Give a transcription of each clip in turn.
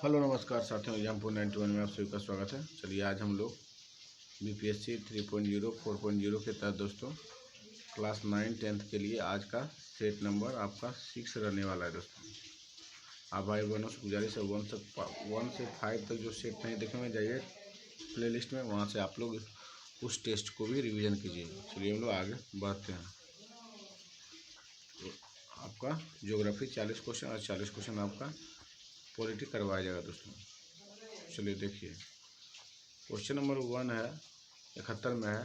Hello नमस्कार साथियों, एग्जामपुर 91 में आप सभी का स्वागत है। चलिए आज हम लोग बीपीएससी 3.0 4.0 के तहत दोस्तों क्लास 9 10th के लिए आज का सेट नंबर आपका 6 रहने वाला है। दोस्तों आप भाई बहनों से गुजारिश है 1 से 5 तक जो सेट नहीं देखे में जाइए प्लेलिस्ट में, वहाँ से आप लोग उस टेस्ट को भी रिवीजन कीजिए। चलिए हम लोग आगे बढ़ते हैं। तो आपका ज्योग्राफी 40 क्वेश्चन और 40 क्वेश्चन आपका पॉलिटी करवाया जाएगा दोस्तों। चलिए देखिए, क्वेश्चन नंबर 1 है 71 में है,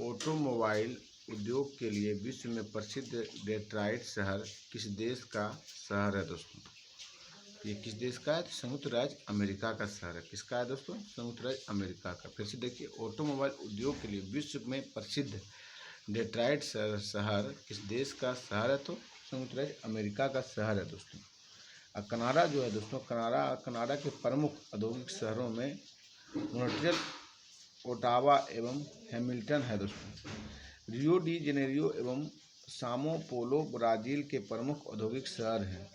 ऑटोमोबाइल उद्योग के लिए विश्व में प्रसिद्ध डेट्रॉइट शहर किस देश का शहर है दोस्तों। ये किस देश का है? संयुक्त राज्य अमेरिका का शहर है। किसका है दोस्तों? संयुक्त राज्य अमेरिका का। फिर से देखिए, ऑटोमोबाइल उद्योग के लिए विश्व में प्रसिद्ध डेट्रॉइट शहर किस देश का शहर है? तो संयुक्त राज्य अमेरिका का शहर है दोस्तों। कनाडा जो है दोस्तों, कनाडा के प्रमुख औद्योगिक शहरों में मॉन्ट्रियल, ओटावा एवं हैमिल्टन है दोस्तों। रियो डी जेनेरियो एवं सामो पोलो ब्राज़ील के प्रमुख औद्योगिक शहर हैं।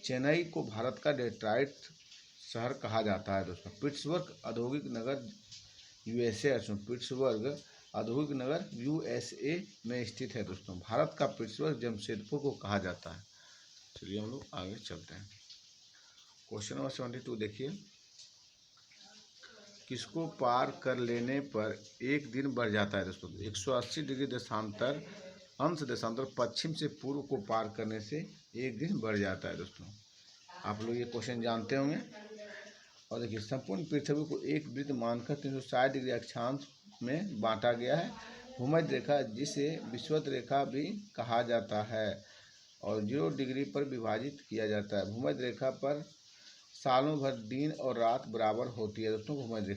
चेन्नई को भारत का डेट्रॉइट शहर कहा जाता है दोस्तों। पिट्सबर्ग औद्योगिक नगर यूएसए पिट्सबर्ग औद्योगिक नगर यूएसए में स्थित है दोस्तों। भारत का पिट्सबर्ग जमशेदपुर को कहा जाता है। चलिए हम लोग आगे चलते हैं। क्वेश्चन नंबर 72 देखिए, किसको पार कर लेने पर एक दिन बढ़ जाता है दोस्तों। 180 डिग्री देशांतर अंश देशांतर पश्चिम से पूर्व को पार करने से एक दिन बढ़ जाता है दोस्तों। आप लोग ये क्वेश्चन जानते होंगे। और देखिए, संपूर्ण पृथ्वी को एक वृत्त मानकर 360 डिग्री अक्षांश में बांटा गया है। भूमध्य रेखा, जिसे विषुवत रेखा भी कहा जाता है, और 0 डिग्री पर विभाजित किया जाता है। भूमध्य रेखा पर सालों भर दिन और रात बराबर होती है दोस्तों। भूमध्य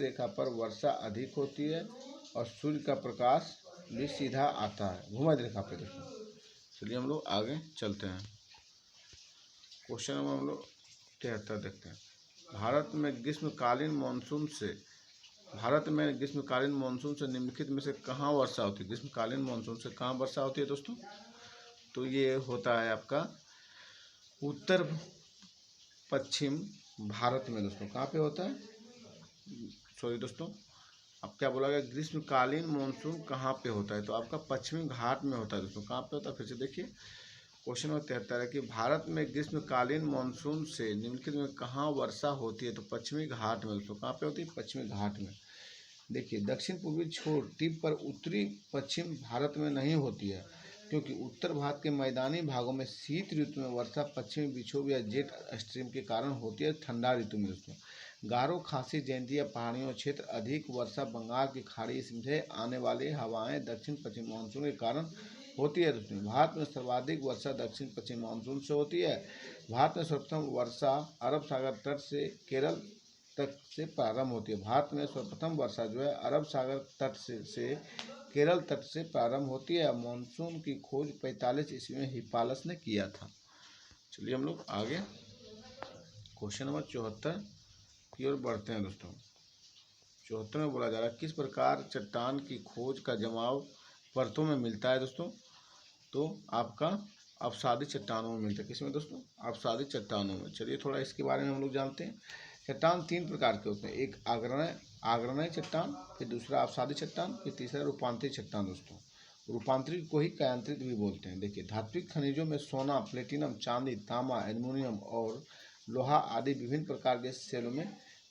रेखा पर वर्षा अधिक होती है और सूर्य का प्रकाश भी सीधा आता है भूमध्य रेखा पर दोस्तों। चलिए हम लोग आगे चलते हैं। क्वेश्चन नंबर हम लोग 73 देखते हैं। भारत में ग्रीष्मकालीन मानसून से निम्नलिखित में से कहाँ वर्षा होती है? ग्रीष्मकालीन मानसून से कहाँ वर्षा होती है दोस्तों? तो ये होता है आपका उत्तर पश्चिम भारत में दोस्तों। कहाँ पे होता है? सॉरी दोस्तों, अब क्या बोला गया? ग्रीष्मकालीन मानसून कहाँ पे होता है? तो आपका पश्चिमी घाट में होता है दोस्तों। कहाँ पे होता है? फिर से देखिए, क्वेश्चन नंबर 73 है कि भारत में ग्रीष्मकालीन मानसून से निम्नलिखित में कहाँ वर्षा होती है? तो पश्चिमी घाट में दोस्तों। कहाँ पे होती है? पश्चिमी घाट में। देखिए, दक्षिण पूर्वी छोर टिप पर उत्तरी पश्चिम भारत में नहीं होती है, क्योंकि उत्तर भारत के मैदानी भागों में शीत ऋतु में वर्षा पश्चिमी विक्षोभ या जेट स्ट्रीम के कारण होती है। ठंडा ऋतु में दोस्तों गारो, खासी, जयंतिया पहाड़ियों क्षेत्र अधिक वर्षा बंगाल की खाड़ी से आने वाली हवाएं दक्षिण पश्चिम मानसून के कारण होती है दोस्तों। भारत में सर्वाधिक वर्षा दक्षिण पश्चिम मानसून से होती है। भारत में सर्वप्रथम वर्षा अरब सागर तट से केरल तक से प्रारंभ होती है। भारत में सर्वप्रथम वर्षा जो है अरब सागर तट से केरल तट से प्रारंभ होती है। मानसून की खोज 45 ईस्वी में हिप्पालस ने किया था। चलिए हम लोग आगे क्वेश्चन नंबर 74 की ओर बढ़ते हैं दोस्तों। 74 में बोला जा रहा है, किस प्रकार चट्टान की खोज का जमाव परतों में मिलता है दोस्तों? तो आपका अपसादित चट्टानों में मिलता है। किसमें दोस्तों? अपसादित चट्टानों में। चलिए थोड़ा इसके बारे में हम लोग जानते हैं। चट्टान 3 प्रकार के होते हैं, एक आग्नेय चट्टान, फिर दूसरा अपसादित चट्टान, फिर तीसरा रूपांतरित चट्टान दोस्तों। रूपांतरित को ही कायांतरित भी बोलते हैं। देखिए, धात्विक खनिजों में सोना, प्लेटिनम, चांदी, तांबा, एल्युमिनियम और लोहा आदि विभिन्न प्रकार के सेलों में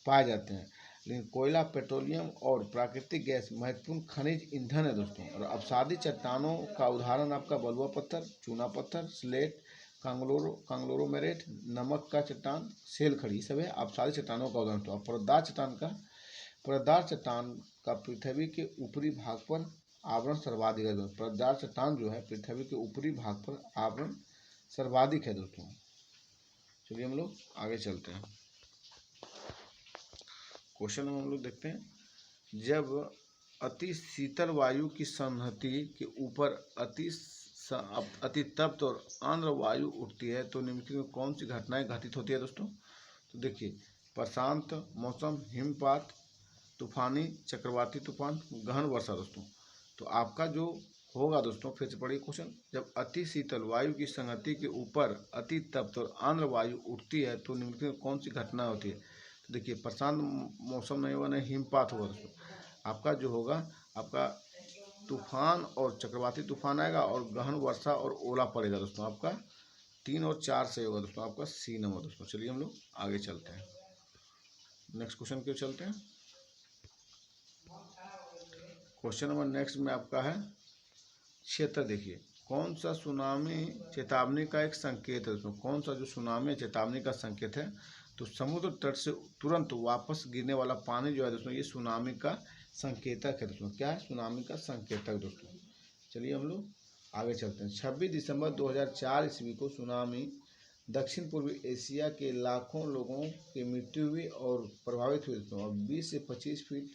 पाए जाते हैं। लेकिन कोयला, पेट्रोलियम और प्राकृतिक गैस महत्वपूर्ण खनिज ईंधन है दोस्तों। और अपसादित चट्टानों का उदाहरण आपका बलुआ पत्थर, चूना पत्थर, स्लेट, कांग्लोमेरेट, नमक का चट्टान, सेल खड़ी, सब है अपसादित चट्टानों का उदाहरण। तो परतदार चट्टान का पृथ्वी के ऊपरी भाग पर आवरण सर्वाधिक है दोस्तों। परतदार चट्टान जो है पृथ्वी के ऊपरी भाग पर आवरण सर्वाधिक है दोस्तों। चलिए हम लोग आगे चलते हैं। क्वेश्चन हम लोग देखते हैं, जब अति शीतल वायु की संहति के ऊपर अति तप्त और आर्द्र वायु उठती है तो निम्नलिखित में कौन सी घटनाएं घटित होती है दोस्तों? तो देखिए, प्रशांत मौसम, हिमपात, तूफानी चक्रवाती तूफान, गहन वर्षा दोस्तों। तो आपका जो होगा दोस्तों। फिर से पढ़िए क्वेश्चन, जब अति शीतल वायु की संगति के ऊपर अति तप्त और आर्द्र वायु उठती है तो निम्नलिखित में कौन सी घटना होती है? तो देखिए, प्रशांत मौसम नहीं होगा, नहीं हिमपात होगा दोस्तों। आपका जो होगा, आपका तूफान और चक्रवाती तूफान आएगा और गहन वर्षा और ओला पड़ेगा दोस्तों। आपका 3 और 4 सही होगा दोस्तों, आपका सी नंबर दोस्तों। चलिए हम लोग आगे चलते हैं, नेक्स्ट क्वेश्चन की ओर चलते हैं। क्वेश्चन नंबर नेक्स्ट में आपका है क्षेत्र। देखिए, कौन सा सुनामी चेतावनी का एक संकेत है दोस्तों? कौन सा जो सुनामी चेतावनी का संकेत है? तो समुद्र तट से तुरंत वापस गिरने वाला पानी जो है दोस्तों, ये सुनामी का संकेतक है दोस्तों। क्या है? सुनामी का संकेतक दोस्तों। चलिए हम लोग आगे चलते हैं। 26 दिसंबर 2004 ईस्वी को सुनामी दक्षिण पूर्वी एशिया के लाखों लोगों की मृत्यु हुई और प्रभावित हुई दोस्तों। और 20 से 25 फीट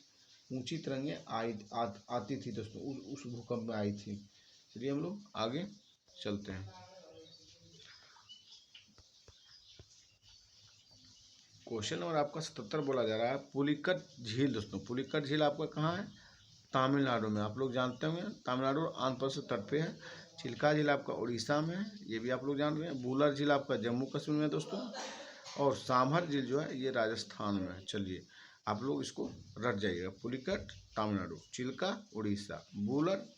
ऊंची तरंगें आती थी दोस्तों, उस भूकंप में आई थी। चलिए हम लोग आगे चलते हैं। क्वेश्चन नंबर आपका 77 बोला जा रहा है पुलिकट झील दोस्तों। पुलिकट झील आपका कहाँ है? तमिलनाडु में। आप लोग जानते होंगे, तमिलनाडु और आंध्र प्रदेश तट पे है। चिल्का झील आपका उड़ीसा में है, ये भी आप लोग जान रहे हैं। वुलर झील आपका जम्मू कश्मीर में दोस्तों। और सांभर झील जो है ये राजस्थान में है। चलिए आप लोग इसको रट जाइएगा, पुलिकट तमिलनाडु, चिल्का उड़ीसा, वुलर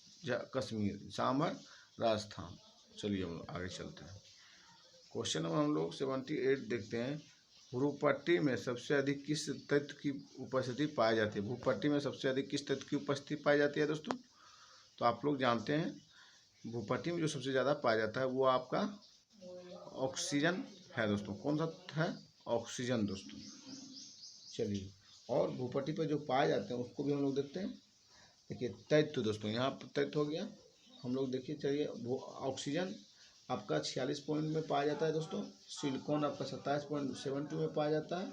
कश्मीर, सांभर राजस्थान। चलिए हम लोग आगे चलते हैं। क्वेश्चन नंबर हम लोग 78 देखते हैं। भूपट्टी में सबसे अधिक किस तत्व की उपस्थिति पाई जाती है? भूपट्टी में सबसे अधिक किस तत्व की उपस्थिति पाई जाती है दोस्तों? तो आप लोग जानते हैं भूपट्टी में जो सबसे ज़्यादा पाया जाता है वो आपका ऑक्सीजन है दोस्तों। कौन सा है? ऑक्सीजन दोस्तों। चलिए, और भूपट्टी पर जो पाए जाते हैं उसको भी हम लोग देखते हैं। देखिए तत्व दोस्तों, यहाँ पर तत्व हो गया। हम लोग देखिए, चलिए ऑक्सीजन आपका 46 पॉइंट में पाया जाता है दोस्तों। सिलिकॉन आपका 27.72 में पाया जाता है।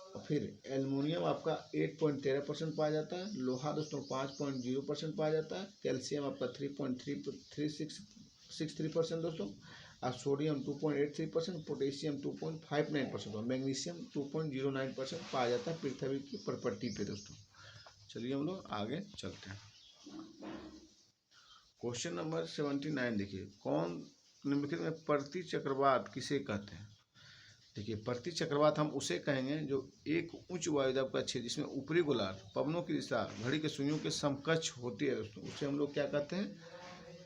और फिर एल्युमिनियम आपका 8.13% पाया जाता है। लोहा दोस्तों 5.0% पाया जाता है। कैल्शियम आपका 3.3663% दोस्तों। और सोडियम 2.83%, पोटेशियम 2.59% और मैग्नीशियम 2.09% पाया जाता है पृथ्वी की परपट्टी पे दोस्तों। चलिए हम लोग आगे चलते हैं। क्वेश्चन नंबर 79 देखिए, कौन निम्नलिखित में प्रति चक्रवात किसे कहते हैं? देखिए, प्रति चक्रवात हम उसे कहेंगे जो एक उच्च वायुदाब का क्षेत्र जिसमें ऊपरी गोलार्ध पवनों की दिशा घड़ी के सुइयों के समकक्ष होती है दोस्तों, उसे हम लोग क्या कहते हैं?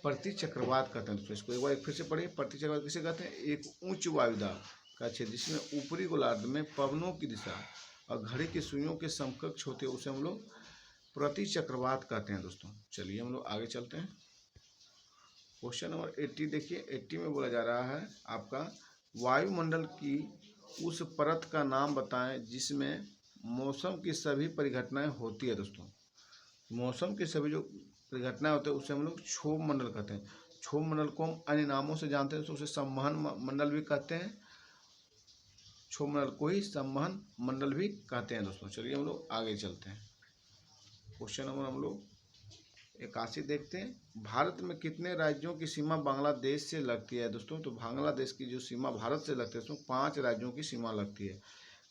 प्रति चक्रवात कहते हैं दोस्तों। इसको एक बार फिर से पढ़िए, प्रति चक्रवात किसे कहते हैं? एक उच्च वायुदाब का क्षेत्र जिसमें ऊपरी गोलार्ध में पवनों की दिशा और घड़ी के सुइयों के समकक्ष होते हैं, उसे हम लोग प्रति चक्रवात कहते हैं दोस्तों। चलिए हम लोग आगे चलते हैं। क्वेश्चन नंबर 80 देखिए, 80 में बोला जा रहा है आपका वायुमंडल की उस परत का नाम बताएं जिसमें मौसम की सभी परिघटनाएं होती है दोस्तों। मौसम की सभी जो परिघटनाएं होती है उसे हम लोग क्षोभ मंडल कहते हैं। क्षोभ मंडल को हम अन्य नामों से जानते हैं, तो उसे संवहन मंडल भी कहते हैं। क्षोभ मंडल को ही संवहन मंडल भी कहते हैं दोस्तों। चलिए हम लोग आगे चलते हैं। क्वेश्चन नंबर हम लोग 81 देखते हैं। भारत में कितने राज्यों की सीमा बांग्लादेश से लगती है दोस्तों? तो बांग्लादेश की जो सीमा भारत से लगती है उसमें 5 राज्यों की सीमा लगती है।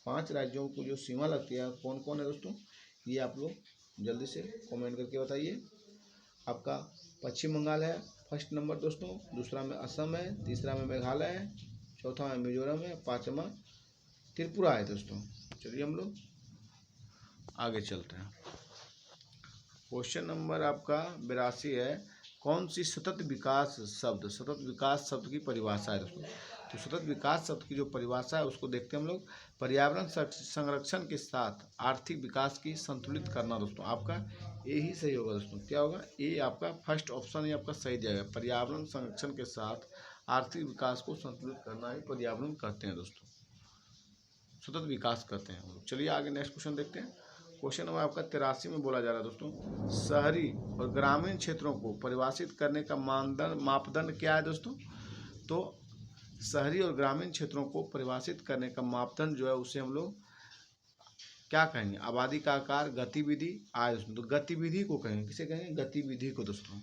5 राज्यों को जो सीमा लगती है कौन कौन है दोस्तों? ये आप लोग जल्दी से कमेंट करके बताइए। आपका पश्चिम बंगाल है फर्स्ट नंबर दोस्तों, दूसरा में असम है, तीसरा में मेघालय है, चौथा में मिजोरम है, पाँचवा त्रिपुरा है दोस्तों। चलिए हम लोग आगे चलते हैं। क्वेश्चन नंबर आपका 82 है। कौन सी सतत विकास शब्द, सतत विकास शब्द की परिभाषा है दोस्तों? तो सतत विकास शब्द की जो परिभाषा है उसको देखते हैं हम लोग। पर्यावरण संरक्षण के साथ आर्थिक विकास की संतुलित करना दोस्तों। आपका ए ही सही होगा दोस्तों। क्या होगा? ए आपका फर्स्ट ऑप्शन ही आपका सही जाएगा। पर्यावरण संरक्षण के साथ आर्थिक विकास को संतुलित करना ही पर्यावरण कहते हैं दोस्तों, सतत विकास कहते हैं हम लोग। चलिए आगे नेक्स्ट क्वेश्चन देखते हैं। क्वेश्चन नंबर आपका 83 में बोला जा रहा है दोस्तों, शहरी और ग्रामीण क्षेत्रों को परिभाषित करने का मापदंड क्या है दोस्तों? तो शहरी और ग्रामीण क्षेत्रों को परिभाषित करने का मापदंड जो है उसे हम लोग क्या कहेंगे? आबादी का आकार, गतिविधि, आय दोस्तों। तो गतिविधि को कहेंगे। किसे कहेंगे? गतिविधि को दोस्तों।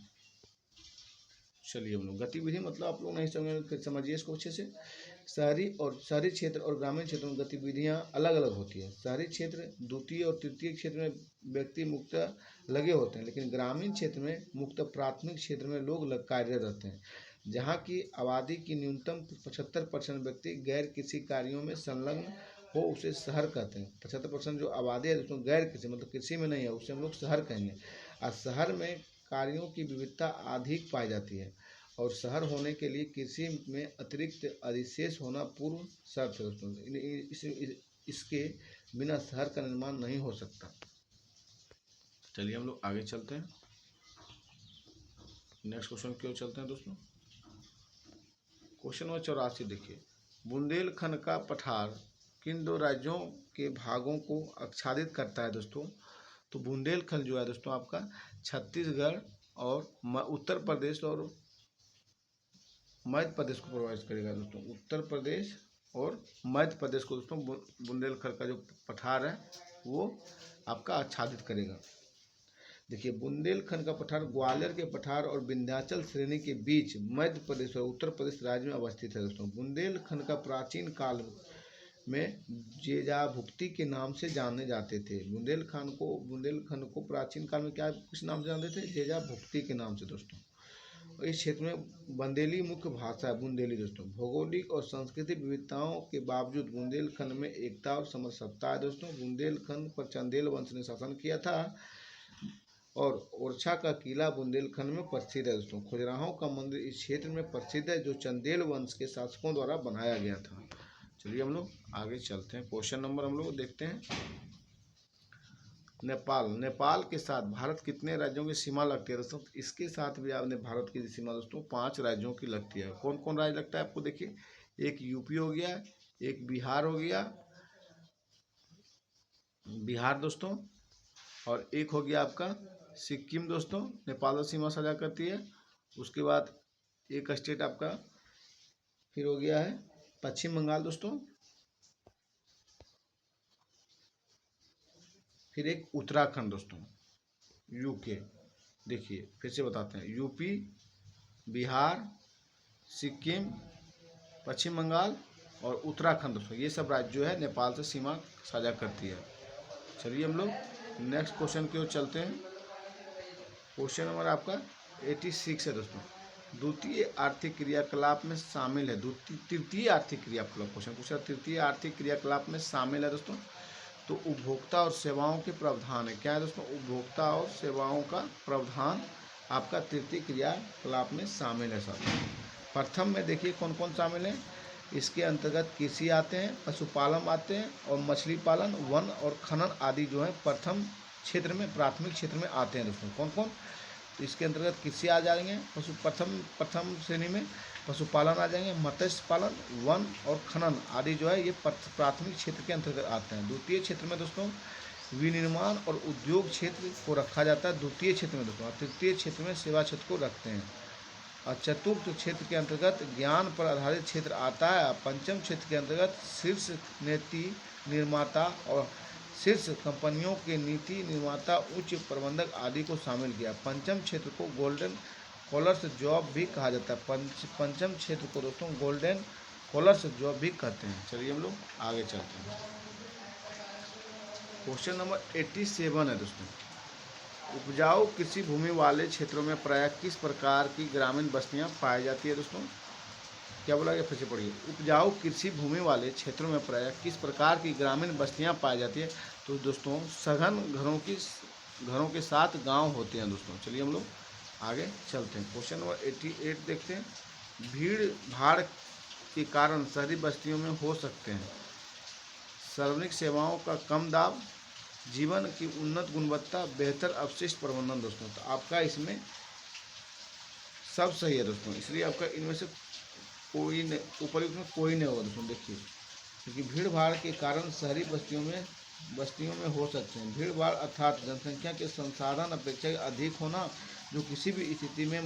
चलिए हम लोग गतिविधि मतलब आप लोग नहीं समझिए इसको अच्छे से। शहरी क्षेत्र और ग्रामीण क्षेत्र में गतिविधियां अलग अलग होती है। शहरी क्षेत्र द्वितीय और तृतीय क्षेत्र में व्यक्ति मुख्यतः लगे होते हैं, लेकिन ग्रामीण क्षेत्र में मुख्यतः प्राथमिक क्षेत्र में लोग कार्यरत रहते हैं। जहाँ की आबादी की न्यूनतम 75% व्यक्ति गैर कृषि कार्यों में संलग्न हो उसे शहर कहते हैं। 75% जो आबादी है उसमें गैर कृषि मतलब कृषि में नहीं है, उसे हम लोग शहर कहेंगे। और शहर में कार्यों की विविधता अधिक पाई जाती है और शहर होने के लिए कृषि में अतिरिक्त अधिशेष होना पूर्व शर्त है दोस्तों। इसके बिना शहर का निर्माण नहीं हो सकता। चलिए हम लोग आगे चलते हैं। नेक्स्ट क्वेश्चन की ओर चलते हैं दोस्तों। क्वेश्चन नंबर 84 देखिए, बुंदेलखंड का पठार किन दो राज्यों के भागों को आच्छादित करता है दोस्तों? तो बुंदेलखंड जो है दोस्तों आपका छत्तीसगढ़ और उत्तर प्रदेश और मध्य प्रदेश को प्रभावित करेगा दोस्तों। उत्तर प्रदेश और मध्य प्रदेश को दोस्तों बुंदेलखंड का जो पठार है वो आपका आच्छादित करेगा। देखिए बुंदेलखंड का पठार ग्वालियर के पठार और विंध्याचल श्रेणी के बीच मध्य प्रदेश और उत्तर प्रदेश राज्य में अवस्थित है दोस्तों। बुंदेलखंड का प्राचीन काल में जेजाभुक्ति के नाम से जाने जाते थे। बुंदेलखंड को प्राचीन काल में क्या किस नाम से जानते थे? जेजाभुक्ति के नाम से दोस्तों। इस क्षेत्र में बुंदेली मुख्य भाषा है, बुंदेली दोस्तों। भौगोलिक और सांस्कृतिक विविधताओं के बावजूद बुंदेलखंड में एकता और समरसता है दोस्तों। बुंदेलखंड पर चंदेल वंश ने शासन किया था और ओरछा का किला बुंदेलखंड में प्रसिद्ध है दोस्तों। खजुराहो का मंदिर इस क्षेत्र में प्रसिद्ध है जो चंदेल वंश के शासकों द्वारा बनाया गया था। चलिए हम लोग आगे चलते हैं। क्वेश्चन नंबर हम लोग देखते हैं। नेपाल के साथ भारत कितने राज्यों की सीमा लगती है दोस्तों? इसके साथ भी आपने भारत की सीमा दोस्तों 5 राज्यों की लगती है। कौन कौन राज्य लगता है आपको? देखिए, एक यूपी हो गया, एक बिहार हो गया, बिहार दोस्तों, और एक हो गया आपका सिक्किम दोस्तों, नेपाल से सीमा साझा करती है। उसके बाद एक स्टेट आपका फिर हो गया है पश्चिम बंगाल दोस्तों, फिर एक उत्तराखंड दोस्तों, यूके। देखिए फिर से बताते हैं, यूपी, बिहार, सिक्किम, पश्चिम बंगाल और उत्तराखंड दोस्तों, ये सब राज्य जो है नेपाल से सीमा साझा करती है। चलिए हम लोग नेक्स्ट क्वेश्चन की ओर चलते हैं। क्वेश्चन नंबर आपका 86 है दोस्तों। द्वितीय आर्थिक क्रियाकलाप में शामिल है, तृतीय आर्थिक क्रियाकलाप क्वेश्चन पूछा, तृतीय आर्थिक क्रियाकलाप में शामिल है दोस्तों। तो उपभोक्ता और सेवाओं के प्रावधान है। क्या है दोस्तों? उपभोक्ता और सेवाओं का प्रावधान आपका तृतीय क्रियाकलाप में शामिल है सर। प्रथम में देखिए कौन कौन शामिल है। इसके अंतर्गत कृषि आते हैं, पशुपालन आते हैं और मछली पालन, वन और खनन आदि जो है प्रथम क्षेत्र में, प्राथमिक क्षेत्र में आते हैं दोस्तों। कौन कौन? तो इसके अंतर्गत कृषि आ जाएंगे, प्रथम श्रेणी में पशुपालन आ जाएंगे, मत्स्य पालन, वन और खनन आदि जो है ये प्राथमिक क्षेत्र के अंतर्गत आते हैं। द्वितीय क्षेत्र में दोस्तों विनिर्माण और उद्योग क्षेत्र को रखा जाता है द्वितीय क्षेत्र में दोस्तों। तृतीय क्षेत्र में सेवा क्षेत्र को रखते हैं। और चतुर्थ क्षेत्र के अंतर्गत ज्ञान पर आधारित क्षेत्र आता है। पंचम क्षेत्र के अंतर्गत शीर्ष नीति निर्माता और शीर्ष कंपनियों के नीति निर्माता, उच्च प्रबंधक आदि को शामिल किया। पंचम क्षेत्र को गोल्डन कॉलर्स जॉब भी कहा जाता है। पंचम क्षेत्र को दोस्तों गोल्डन कॉलर्स जॉब भी कहते हैं। चलिए हम लोग आगे चलते हैं। क्वेश्चन नंबर 87 है दोस्तों। उपजाऊ कृषि भूमि वाले क्षेत्रों में प्रायः किस प्रकार की ग्रामीण बस्तियां पाई जाती है दोस्तों? क्या बोला गया? फिर से पढ़िए। उपजाऊ कृषि भूमि वाले क्षेत्रों में प्रायः किस प्रकार की ग्रामीण बस्तियां पाई जाती है? तो दोस्तों सघन घरों के साथ गांव होते हैं दोस्तों। चलिए हम लोग आगे चलते हैं। क्वेश्चन नंबर 88 देखते हैं। भीड़ भाड़ के कारण शहरी बस्तियों में हो सकते हैं सार्वजनिक सेवाओं का कम दाब, जीवन की उन्नत गुणवत्ता, बेहतर अपशिष्ट प्रबंधन दोस्तों। तो आपका इसमें सब सही है दोस्तों, इसलिए आपका इनमें से उपर्युक्त में कोई नहीं होगा दोस्तों। देखिए, क्योंकि भीड़ भाड़ के कारण शहरी बस्तियों में हो सकते हैं। भीड़ भाड़ अर्थात जनसंख्या के संसाधन अपेक्षा अधिक होना, जो किसी भी स्थिति में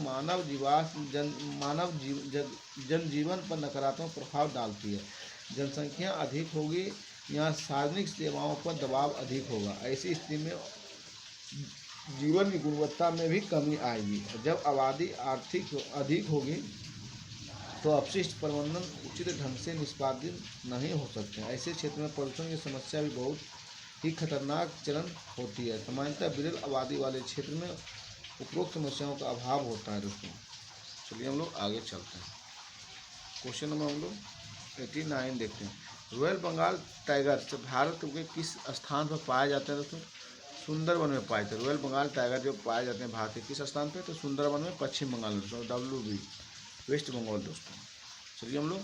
जनजीवन पर नकारात्मक प्रभाव डालती है। जनसंख्या अधिक होगी, यहाँ सार्वजनिक सेवाओं पर दबाव अधिक होगा। ऐसी स्थिति में जीवन की गुणवत्ता में भी कमी आएगी। जब आबादी आर्थिक अधिक होगी तो अपशिष्ट प्रबंधन उचित ढंग से निष्पादित नहीं हो सकते। ऐसे क्षेत्र में प्रदूषण की समस्या भी बहुत ही खतरनाक चलन होती है। सामान्यतः विरल आबादी वाले क्षेत्र में उपरोक्त समस्याओं का अभाव होता है दोस्तों। चलिए हम लोग आगे चलते हैं। क्वेश्चन नंबर हम लोग 89 देखते हैं। रॉयल बंगाल टाइगर भारत के किस स्थान पर पाए जाते हैं दोस्तों? सुंदरवन में पाए जाते हैं। रॉयल बंगाल टाइगर जो पाए जाते हैं भारत के किस स्थान पे? तो सुंदरवन में, पश्चिम बंगाल दोस्तों, WB वेस्ट बंगाल दोस्तों। चलिए हम लोग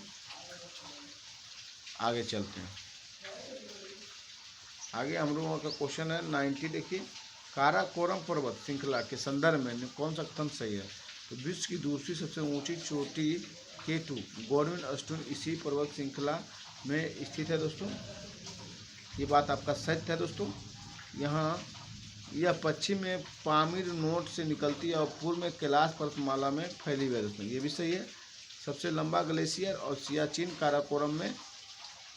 आगे चलते हैं। आगे हम लोगों का क्वेश्चन है 90 देखिए। काराकोरम पर्वत श्रृंखला के संदर्भ में कौन सा कथन सही है? तो विश्व की दूसरी सबसे ऊंची चोटी K2 गॉडविन स्टोन इसी पर्वत श्रृंखला में स्थित है दोस्तों। ये बात आपका सत्य है दोस्तों। यहाँ यह पश्चिम में पामीर नोट से निकलती है और पूर्व में कैलाश पर्वतमाला में फैली हुई है दोस्तों। ये भी सही है। सबसे लंबा ग्लेशियर और सियाचिन काराकोरम में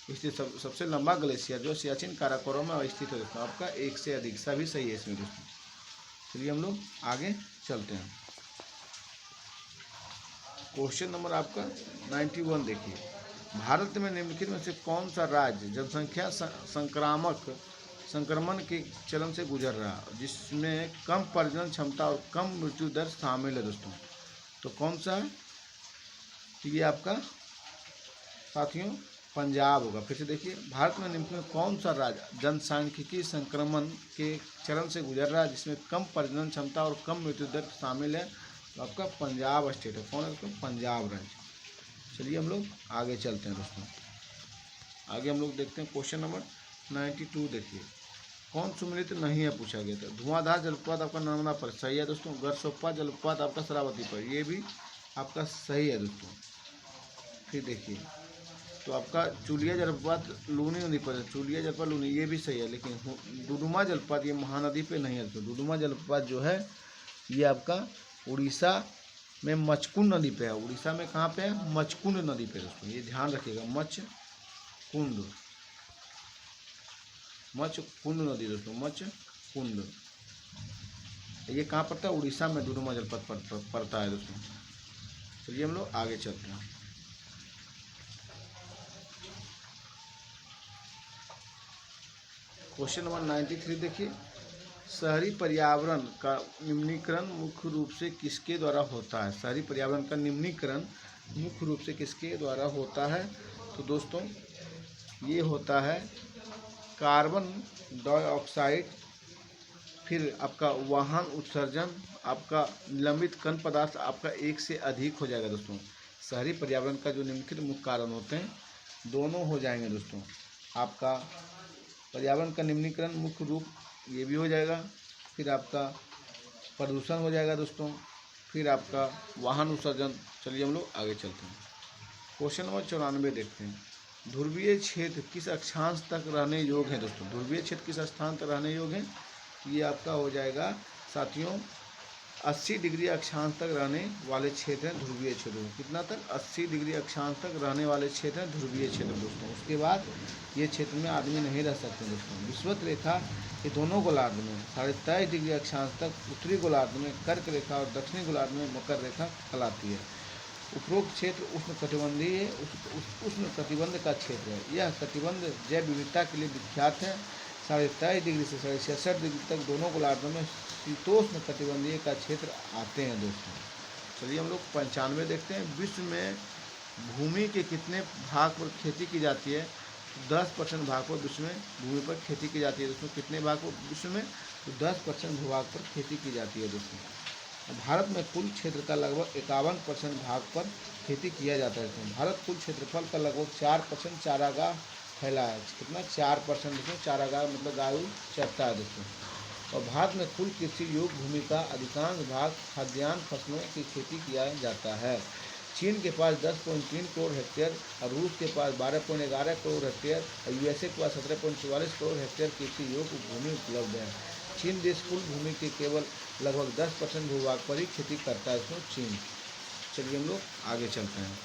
स्थित सबसे लंबा ग्लेशियर जो सियाचिन काराकोरम में स्थित है दोस्तों। आपका एक से अधिक सभी सही है इसमें दोस्तों। चलिए हम लोग आगे चलते हैं। क्वेश्चन नंबर आपका 91 देखिए। भारत में निम्नलिखित में से कौन सा राज्य जनसंख्या संक्रमण के चलन से गुजर रहा है जिसमें कम प्रजनन क्षमता और कम मृत्यु दर शामिल है दोस्तों? तो कौन सा है? तो ये आपका साथियों पंजाब होगा। फिर से देखिए, भारत में निम्नलिखित में कौन सा राज्य जनसांख्यिकी संक्रमण के चरण से गुजर रहा है जिसमें कम प्रजनन क्षमता और कम मृत्यु दर शामिल है? तो आपका पंजाब स्टेट है। कौन है दोस्तों? पंजाब राज्य। चलिए हम लोग आगे चलते हैं दोस्तों। आगे हम लोग देखते हैं क्वेश्चन नंबर 92 देखिए। कौन सुमेलित नहीं है पूछा गया था? धुआंधार जलप्रपात आपका नर्मदा पर सही है दोस्तों। गरसोप्पा जलप्रपात आपका शरावती पर, ये भी आपका सही है दोस्तों। फिर देखिए, तो आपका चुलिया जलप्रपात लूनी नदी पर है। चुलिया जलप्रपात लूनी, ये भी सही है। लेकिन डुडुमा जलप्रपात ये महानदी पे नहीं है दोस्तों। डुडुमा जलप्रपात जो है ये आपका उड़ीसा में मचकुंड नदी पे है। उड़ीसा में कहाँ पे है? मचकुंड नदी पे दोस्तों, ये ध्यान रखिएगा। मचकुंड नदी दोस्तों, मचकुंड। ये कहाँ पड़ता है? उड़ीसा में डुडुमा जलप्रपात पड़ता है दोस्तों। चलिए हम लोग आगे चलते हैं। क्वेश्चन नंबर 93 देखिए। शहरी पर्यावरण का निम्नीकरण मुख्य रूप से किसके द्वारा होता है? शहरी पर्यावरण का निम्नीकरण मुख्य रूप से किसके द्वारा होता है? तो दोस्तों ये होता है कार्बन डाइऑक्साइड, फिर आपका वाहन उत्सर्जन, आपका निलंबित कण पदार्थ आपका एक से अधिक हो जाएगा दोस्तों। शहरी पर्यावरण का जो निम्नलिखित मुख्य कारण होते हैं दोनों हो जाएंगे दोस्तों। आपका पर्यावरण का निम्नीकरण मुख्य रूप ये भी हो जाएगा, फिर आपका प्रदूषण हो जाएगा दोस्तों, फिर आपका वाहन उत्सर्जन। चलिए हम लोग आगे चलते हैं। क्वेश्चन नंबर 94 देखते हैं। ध्रुवीय क्षेत्र किस अक्षांश तक रहने योग्य है दोस्तों? ध्रुवीय क्षेत्र किस स्थान तक रहने योग्य है? ये आपका हो जाएगा साथियों 80 डिग्री अक्षांश तक रहने वाले क्षेत्र हैं ध्रुवीय क्षेत्र। कितना तक? 80 डिग्री अक्षांश तक रहने वाले क्षेत्र हैं ध्रुवीय क्षेत्र दोस्तों। उसके बाद ये क्षेत्र में आदमी नहीं रह सकते दोस्तों। विषुवत रेखा ये दोनों गोलार्ध में 23.5 डिग्री अक्षांश तक उत्तरी गोलार्ध में कर्क रेखा और दक्षिणी गोलार्ध में मकर रेखा कहलाती है। उपरोक्त क्षेत्र उष्णकटिबंधीय उष्णकटिबंध का क्षेत्र है। यह कटिबंध जैव विविधता के लिए विख्यात है। 23.5 डिग्री से 66 डिग्री तक दोनों गोलार्धों में शीतोष्ण कटिबंधीय का क्षेत्र आते हैं दोस्तों। चलिए हम लोग 95 देखते हैं। विश्व में भूमि के कितने भाग पर खेती की जाती है? 10% भाग पर विश्व में भूमि पर खेती की जाती है दोस्तों। कितने भाग पर विश्व में? तो 10% भूभाग पर खेती की जाती है दोस्तों। भारत में कुल क्षेत्र का लगभग 51% भाग पर खेती किया जाता है दोस्तों। भारत कुल क्षेत्रफल का लगभग 4% चारागाह फैला है। कितना? 4% दोस्तों चारागाह मतलब गाय चरता है दोस्तों। और भारत में कुल कृषि योग्य भूमि का अधिकांश भाग खाद्यान्न फसलों की खेती किया जाता है। चीन के पास 10.3 करोड़ हेक्टेयर और रूस के पास 12.11 करोड़ हेक्टेयर और यूएसए के पास 17.44 करोड़ हेक्टेयर कृषि योग्य भूमि उपलब्ध है। चीन देश कुल भूमि के केवल लगभग 10% भूभाग पर ही खेती करता है इसमें चीन। चलिए हम लोग आगे चलते हैं।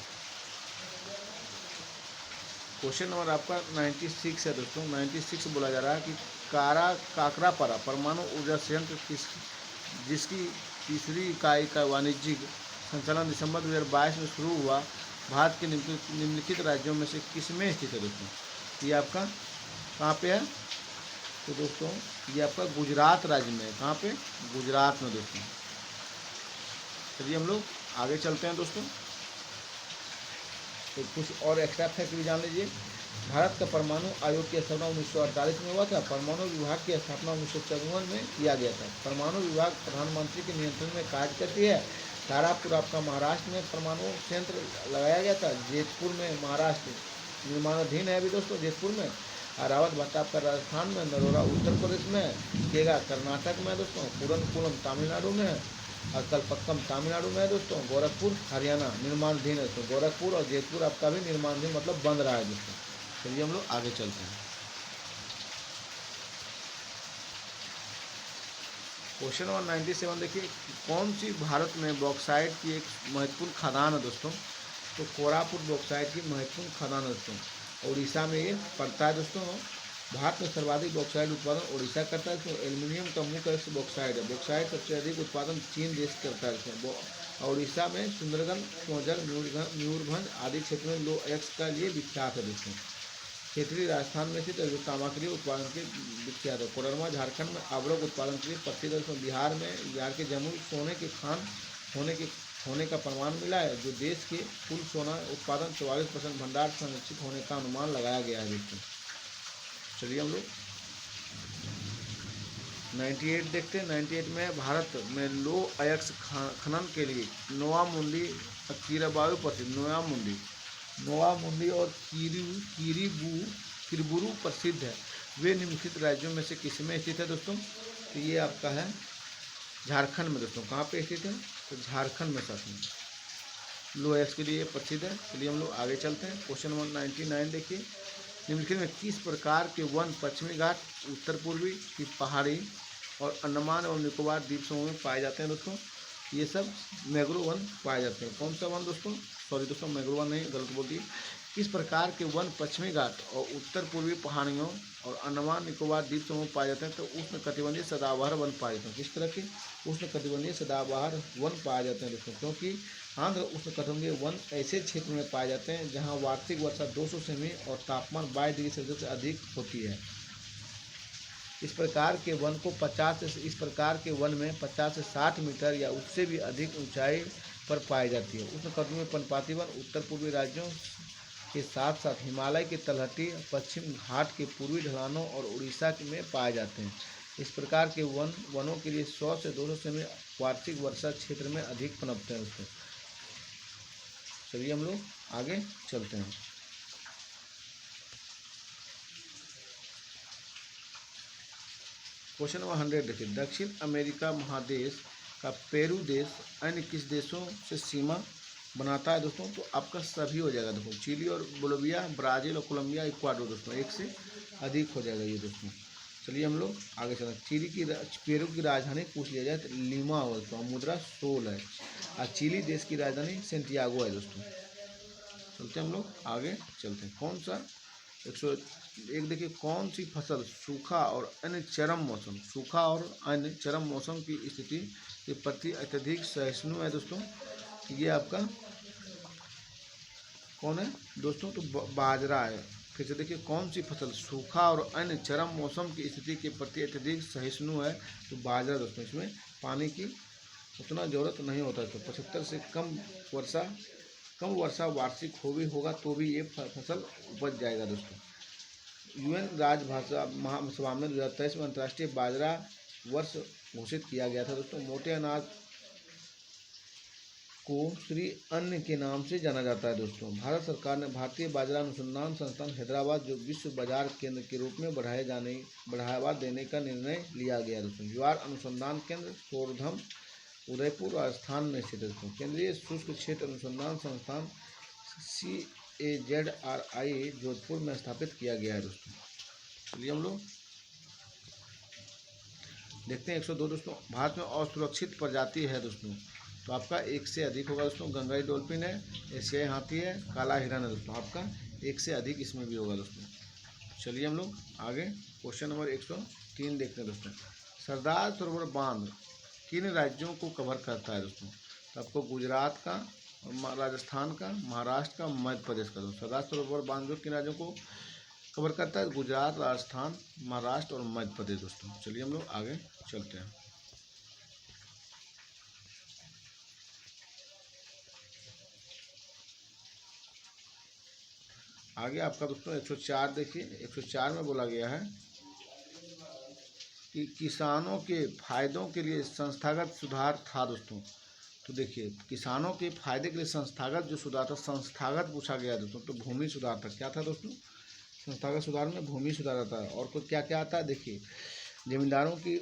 क्वेश्चन नंबर आपका 96 है दोस्तों। 96 बोला जा रहा है कि काकरापारा परमाणु ऊर्जा संयंत्र जिसकी तीसरी इकाई का वाणिज्यिक संचालन दिसंबर 2022 में शुरू हुआ, भारत के निम्नलिखित राज्यों में से किसमें स्थित है दोस्तों? ये आपका कहाँ पे है? तो दोस्तों ये आपका गुजरात राज्य में है। कहाँ पे? गुजरात में दोस्तों। चलिए हम लोग आगे चलते हैं दोस्तों। तो कुछ और एक्स्ट्रा फैक्ट भी जान लीजिए। भारत का परमाणु आयोग की स्थापना 1948 में हुआ था। परमाणु विभाग की स्थापना 1954 में किया गया था। परमाणु विभाग प्रधानमंत्री के नियंत्रण में कार्य करती है। तारापुर आपका महाराष्ट्र में परमाणु संयंत्र लगाया गया था। जेतपुर में महाराष्ट्र निर्माणाधीन है अभी दोस्तों, जेतपुर में। रावत भट्टा आपका राजस्थान में, नरोरा उत्तर प्रदेश में, केगा कर्नाटक में दोस्तों, पूरनकुलम तमिलनाडु में, और कलपक्कम तमिलनाडु में है दोस्तों। गोरखपुर हरियाणा निर्माणाधीन है दोस्तों। गोरखपुर और जयपुर आपका भी निर्माणाधीन मतलब बन रहा है दोस्तों। चलिए हम लोग आगे चलते हैं। क्वेश्चन नंबर 97 देखिए, कौन सी भारत में बॉक्साइट की एक महत्वपूर्ण खदान है दोस्तों? तो कोरापुट बॉक्साइट की महत्वपूर्ण खदान है दोस्तों। उड़ीसा में ये पड़ता है दोस्तों। भारत में सर्वाधिक बॉक्साइट उत्पादन उड़ीसा करता है। इसमें एल्यूमिनियम का मुख्य बॉक्साइट है। बॉक्साइट सबसे अधिक उत्पादन चीन देश करता है इसमें। उड़ीसा में सुंदरगढ़, सोजर, मयूरभंज आदि क्षेत्र में लो एक्स का लिए विख्यात है दोस्तों। क्षेत्रीय राजस्थान में स्थित जो तांबा के लिए उत्पादन के विख्यात है। कोडरमा झारखंड में अवरोग उत्पादन के लिए प्रसिद्ध है। बिहार के जमुई सोने के खान होने का प्रमाण मिला है, जो देश के कुल सोना उत्पादन 44% भंडार संरक्षित होने का अनुमान लगाया गया है दोस्तों। चलिए हम लोग 98 देखते हैं। 98 में भारत में लो अयस्क खनन के लिए नोवामुंडी कीराबायु प्रसिद्ध। नोवामुंडी और किरबुरु प्रसिद्ध है। वे निम्नलिखित राज्यों में से किसमें स्थित है दोस्तों? तो ये आपका है झारखंड में दोस्तों। कहाँ पे स्थित है? तो झारखंड में साथ में लो अयस्क के लिए प्रसिद्ध है। चलिए हम लोग आगे चलते हैं। क्वेश्चन नंबर 99 देखिए, निम्नलिखित में किस प्रकार के वन पश्चिमी घाट, उत्तर पूर्वी की पहाड़ी और अंडमान और निकोबार द्वीप समूह में पाए जाते हैं दोस्तों? ये सब मैंग्रोव वन पाए जाते हैं। कौन सा वन दोस्तों? सॉरी दोस्तों, मैंग्रोव वन नहीं, गलत बोल दिए। किस प्रकार के वन पश्चिमी घाट और उत्तर पूर्वी पहाड़ियों और अंडमान निकोबार द्वीप समूह पाए जाते हैं? तो उष्ण कटिबंधीय सदाबहार वन पाए जाते हैं। किस तरह के उष्ण कटिबंधीय सदाबहार वन पाए जाते हैं दोस्तों? क्योंकि आंध्र उष्ण कटिबंधीय वन ऐसे क्षेत्र में पाए जाते हैं जहाँ वार्षिक वर्षा 200 सेमी और तापमान 22 डिग्री सेल्सियस से अधिक होती है। इस प्रकार के वन में 50 से 60 मीटर या उससे भी अधिक ऊंचाई पर पाई जाती है। उष्ण कटिबंधीय पर्णपाती वन उत्तर पूर्वी राज्यों के साथ साथ हिमालय की तलहटी, पश्चिम घाट के पूर्वी ढलानों और उड़ीसा में पाए जाते हैं। इस प्रकार के वनों के लिए 100 से 200 सेमी वार्षिक वर्षा क्षेत्र में अधिक पनपते हैं उसको। चलिए हम लोग आगे चलते हैं। क्वेश्चन नंबर 100 देखिए, दक्षिण अमेरिका महादेश का पेरू देश अन्य किस देशों से सीमा बनाता है दोस्तों? तो आपका सभी हो जाएगा देखो, चिली और बोलिविया, ब्राज़ील और कोलंबिया, इक्वाडोर दोस्तों। एक से अधिक हो जाएगा ये दोस्तों। चलिए हम लोग आगे चलते हैं। पेरू की राजधानी पूछ लिया जाए तो लीमा हो दोस्तों, मुद्रा सोल है। और चिली देश की राजधानी सेंटियागो है दोस्तों। चलते हम लोग आगे चलते हैं। कौन सा 101 देखिए, कौन सी फसल सूखा और अन्य चरम मौसम की स्थिति के प्रति अत्यधिक सहिष्णु है दोस्तों? ये आपका कौन है दोस्तों? तो बाजरा है। फिर से देखिए, कौन सी फसल सूखा और अन्य चरम मौसम की स्थिति के प्रति अत्यधिक सहिष्णु है? तो बाजरा दोस्तों। इसमें पानी की उतना ज़रूरत नहीं होता है। तो 75 से कम वर्षा वार्षिक होगा तो भी ये फसल उपज जाएगा दोस्तों। यूएन राजभाषा महासभा में 2023 में अंतर्राष्ट्रीय बाजरा वर्ष घोषित किया गया था दोस्तों। मोटे अनाज को श्री अन्न के नाम से जाना जाता है दोस्तों। भारत सरकार ने भारतीय बाजरा अनुसंधान संस्थान हैदराबाद जो विश्व बाजार केंद्र के रूप में बढ़ावा देने का निर्णय लिया गया दोस्तों। ज्वार अनुसंधान केंद्र सोरधम उदयपुर राजस्थान में स्थित है दोस्तों। केंद्रीय शुष्क क्षेत्र अनुसंधान संस्थान CAZRI जोधपुर में स्थापित किया गया है दोस्तों। चलिए हम लोग देखते हैं 102 दोस्तों। भारत में असुरक्षित प्रजाति है दोस्तों, तो आपका 1 से अधिक होगा दोस्तों। गंगाई डॉल्फिन है, एशियाई हाथी है, काला हिरन है दोस्तों। आपका 1 से अधिक इसमें भी होगा दोस्तों। चलिए हम लोग आगे क्वेश्चन नंबर 103 देखते हैं दोस्तों। सरदार सरोवर बांध किन राज्यों को कवर करता है दोस्तों? तो आपको गुजरात का, राजस्थान का, महाराष्ट्र का, मध्य प्रदेश का। दोस्तों सरदार सरोवर बांध जो किन राज्यों को कवर करता है? गुजरात, राजस्थान, महाराष्ट्र और मध्य प्रदेश। दोस्तों चलिए हम लोग आगे चलते हैं। आगे आपका दोस्तों 104 देखिए, 104 में बोला गया है कि किसानों के फायदों के लिए संस्थागत सुधार था। दोस्तों तो देखिए, किसानों के फायदे के लिए संस्थागत जो सुधार था, संस्थागत पूछा गया दोस्तों, तो भूमि सुधार था। क्या था दोस्तों? संस्थागत सुधार में भूमि सुधार आता है। और कोई क्या क्या आता है? देखिए, जमींदारों की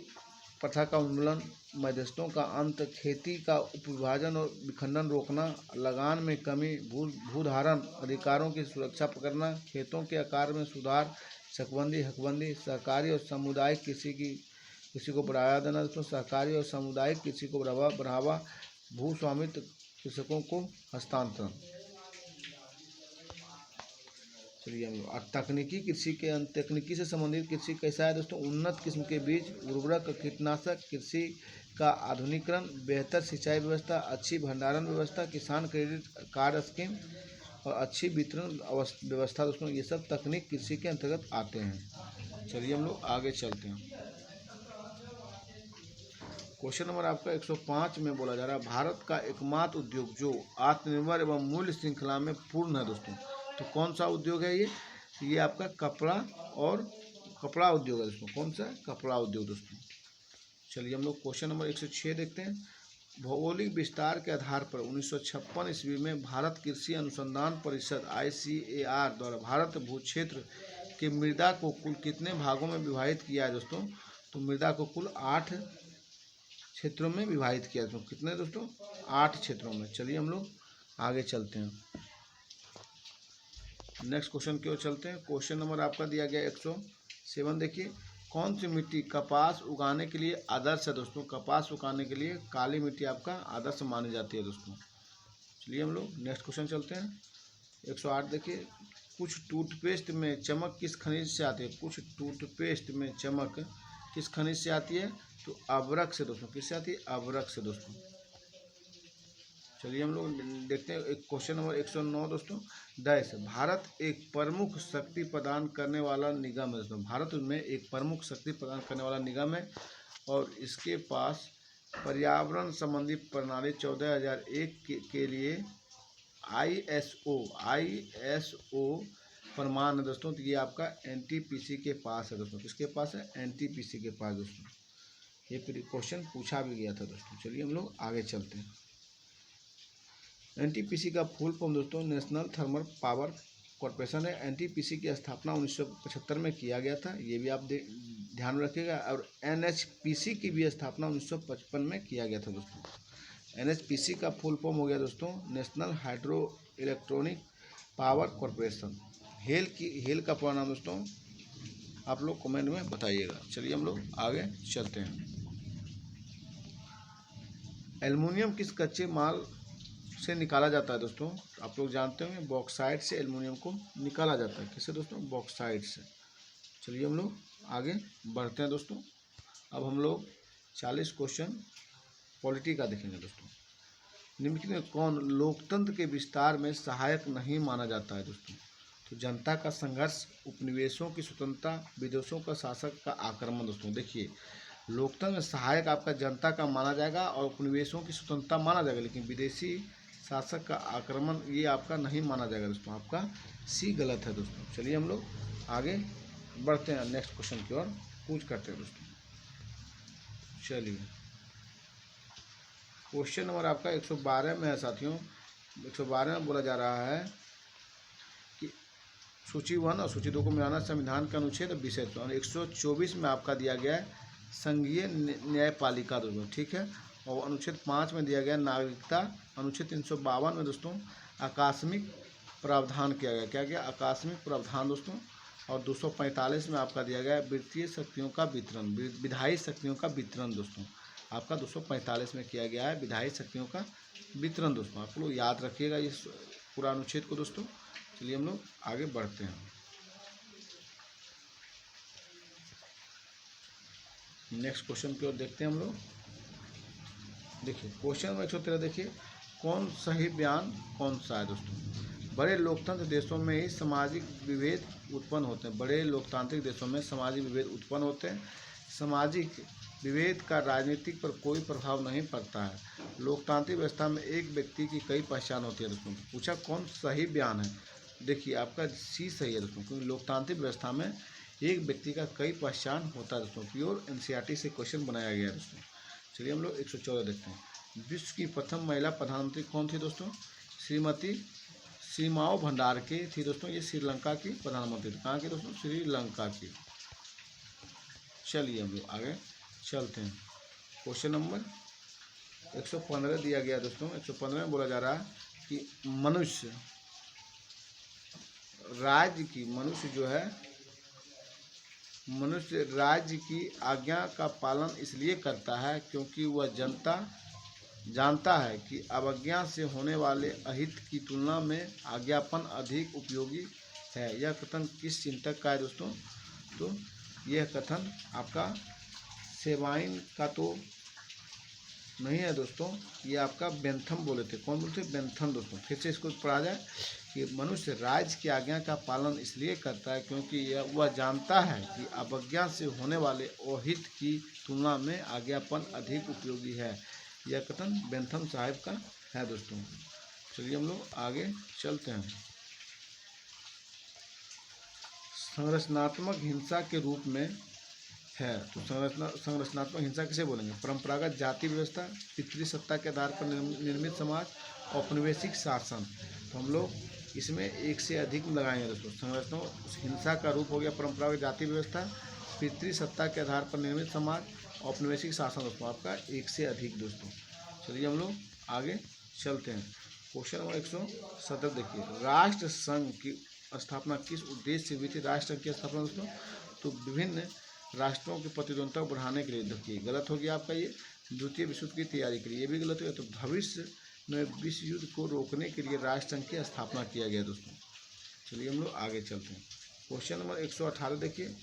प्रथा का उन्मूलन, मध्यस्थों का अंत, खेती का उपविभाजन और विखंडन रोकना, लगान में कमी, भूधारण अधिकारों की सुरक्षा करना, खेतों के आकार में सुधार, चकबंदी, हकबंदी, सहकारी और सामुदायिक कृषि को बढ़ावा देना। दोस्तों सहकारी और सामुदायिक कृषि को बढ़ावा, भू स्वामित्व, कृषकों को हस्तांतरण। चलिए हम लोग तकनीकी से संबंधित कृषि कैसा है दोस्तों? उन्नत किस्म के बीज, उर्वरक, कीटनाशक, कृषि का आधुनिकीकरण, बेहतर सिंचाई व्यवस्था, अच्छी भंडारण व्यवस्था, किसान क्रेडिट कार्ड स्कीम और अच्छी वितरण व्यवस्था। दोस्तों ये सब तकनीक कृषि के अंतर्गत आते हैं। चलिए हम लोग आगे चलते हैं। क्वेश्चन नंबर आपका 105 में बोला जा रहा है, भारत का एकमात्र उद्योग जो आत्मनिर्भर एवं मूल्य श्रृंखला में पूर्ण है। दोस्तों तो कौन सा उद्योग है ये आपका कपड़ा उद्योग है। दोस्तों कौन सा? कपड़ा उद्योग। दोस्तों चलिए हम लोग क्वेश्चन नंबर 106 देखते हैं। भौगोलिक विस्तार के आधार पर 1956 ईस्वी में भारत कृषि अनुसंधान परिषद ICAR द्वारा भारत भूक्षेत्र के मृदा को कुल कितने भागों में विभाजित किया है? दोस्तों तो मृदा को कुल 8 क्षेत्रों में विभाजित किया। तो कितने दोस्तों? 8 क्षेत्रों में। चलिए हम लोग आगे चलते हैं। नेक्स्ट क्वेश्चन की ओर चलते हैं। क्वेश्चन नंबर आपका दिया गया 107 देखिए, कौन सी मिट्टी कपास उगाने के लिए आदर्श है? दोस्तों कपास उगाने के लिए काली मिट्टी आपका आदर्श मानी जाती है। दोस्तों चलिए हम लोग नेक्स्ट क्वेश्चन चलते हैं। 108 देखिए, कुछ टूथपेस्ट में चमक किस खनिज से आती है? कुछ टूथपेस्ट में चमक किस खनिज से आती है? तो अबरख से। दोस्तों किससे आती है? अबरख से। दोस्तों चलिए हम लोग देखते हैं एक क्वेश्चन नंबर 109 दोस्तों। डैश भारत एक प्रमुख शक्ति प्रदान करने वाला निगम है। दोस्तों भारत में एक प्रमुख शक्ति प्रदान करने वाला निगम है और इसके पास पर्यावरण संबंधी प्रणाली 14001 के लिए ISO प्रमाण है। दोस्तों तो ये आपका NTPC के पास है। दोस्तों किसके पास है? NTPC के पास। दोस्तों ये क्वेश्चन पूछा भी गया था। दोस्तों चलिए हम लोग आगे चलते हैं। NTPC का फुल फॉर्म दोस्तों नेशनल थर्मल पावर कॉरपोरेशन है। NTPC की स्थापना 1975 में किया गया था, ये भी आप ध्यान में रखिएगा। और NHPC की भी स्थापना 1955 में किया गया था। दोस्तों NHPC का फुल फॉर्म हो गया दोस्तों national hydro electronic power corporation. Hello का पूरा नाम दोस्तों आप लोग कमेंट में बताइएगा। चलिए हम लोग आगे चलते हैं। एल्युमिनियम किस कच्चे माल से निकाला जाता है? दोस्तों आप लोग जानते होंगे बॉक्साइट से एल्युमिनियम को निकाला जाता है। किससे दोस्तों? बॉक्साइट से। चलिए हम लोग आगे बढ़ते हैं। दोस्तों अब हम लोग 40 क्वेश्चन पॉलिटी का देखेंगे। दोस्तों निम्नलिखित में कौन लोकतंत्र के विस्तार में सहायक नहीं माना जाता है? दोस्तों तो जनता का संघर्ष, उपनिवेशों की स्वतंत्रता, विदेशों का शासक का आक्रमण। दोस्तों देखिए, लोकतंत्र में सहायक आपका जनता का माना जाएगा और उपनिवेशों की स्वतंत्रता माना जाएगा, लेकिन विदेशी शासक का आक्रमण ये आपका नहीं माना जाएगा। दोस्तों आपका C गलत है। दोस्तों चलिए हम लोग आगे बढ़ते हैं नेक्स्ट क्वेश्चन की ओर पूछ करते हैं। दोस्तों चलिए क्वेश्चन नंबर आपका 112 में है साथियों। 112 में बोला जा रहा है कि सूची 1 और सूची 2 को मिलाना संविधान के अनुच्छेद विषय। और 124 में आपका दिया गया है संघीय न्यायपालिका। दोस्तों ठीक है। और अनुच्छेद 5 में दिया गया नागरिकता। अनुच्छेद 352 में दोस्तों आकस्मिक प्रावधान किया गया। क्या गया? आकस्मिक प्रावधान। दोस्तों और 245 में आपका दिया गया वित्तीय शक्तियों का वितरण, विधायी शक्तियों का वितरण। दोस्तों आपका 245 में किया गया है विधायी शक्तियों का वितरण। दोस्तों आप लोग याद रखिएगा इस पूरा अनुच्छेद को। दोस्तों चलिए हम लोग आगे बढ़ते हैं। नेक्स्ट क्वेश्चन की ओर देखते हैं हम लोग। देखिए क्वेश्चन नंबर 113 देखिए, कौन सही बयान कौन सा है दोस्तों। बड़े लोकतंत्र देशों में ही सामाजिक विभेद उत्पन्न होते हैं। बड़े लोकतांत्रिक देशों में सामाजिक विभेद उत्पन्न होते हैं। सामाजिक विभेद का राजनीतिक पर कोई प्रभाव नहीं पड़ता है। लोकतांत्रिक व्यवस्था में एक व्यक्ति की कई पहचान होती है दोस्तों। पूछा कौन सही बयान है, देखिए आपका सी सही है दोस्तों, क्योंकि लोकतांत्रिक व्यवस्था में एक व्यक्ति का कई पहचान होता है दोस्तों। प्योर एनसीईआरटी से क्वेश्चन बनाया गया है दोस्तों। चलिए हम लोग 114 देखते हैं। विश्व की प्रथम महिला प्रधानमंत्री कौन थी दोस्तों। श्रीमती सीमाओ भंडारकर थी दोस्तों। ये श्रीलंका की प्रधानमंत्री थी। कहाँ की दोस्तों, श्रीलंका की। चलिए हम लोग आगे चलते हैं। क्वेश्चन नंबर 115 दिया गया दोस्तों। 115 में बोला जा रहा है कि मनुष्य राज्य की आज्ञा का पालन इसलिए करता है क्योंकि वह जानता है कि अवज्ञा से होने वाले अहित की तुलना में आज्ञापन अधिक उपयोगी है। यह कथन किस चिंतक का है दोस्तों। तो यह कथन आपका सेवाइन का तो नहीं है दोस्तों, ये आपका बेंथम बोले थे। कौन बोलते थे, बेंथम दोस्तों। फिर से इसको पढ़ा जाए कि मनुष्य राज्य की आज्ञा का पालन इसलिए करता है क्योंकि वह जानता है कि अवज्ञा से होने वाले अहित की तुलना में आज्ञापन अधिक उपयोगी है। यह कथन बेंथम साहब का है दोस्तों। चलिए हम लोग आगे चलते हैं। संरचनात्मक हिंसा के रूप में है तो संरचनात्मक हिंसा किसे बोलेंगे। परंपरागत जाति व्यवस्था, पितृसत्ता के आधार पर निर्मित समाज, औपनिवेशिक शासन। तो हम लोग इसमें एक से अधिक लगाएंगे दोस्तों। संरचनात्मक हिंसा का रूप हो गया परंपरागत जाति व्यवस्था, पितृसत्ता के आधार पर निर्मित समाज, औपनिवेशिक शासन दोस्तों आपका एक से अधिक दोस्तों। चलिए हम लोग आगे चलते हैं। क्वेश्चन नंबर 117 देखिए, राष्ट्र संघ की स्थापना किस उद्देश्य से हुई थी। राष्ट्र संघ की स्थापना दोस्तों तो विभिन्न राष्ट्रों की प्रतिद्वंदता बढ़ाने के लिए। देखिए गलत हो गया आपका, ये द्वितीय विश्व युद्ध की तैयारी के लिए, ये भी गलत हो गया। तो भविष्य में विश्व युद्ध को रोकने के लिए राष्ट्र संघ की स्थापना किया गया दोस्तों। चलिए हम लोग आगे चलते हैं। क्वेश्चन नंबर 118 देखिए,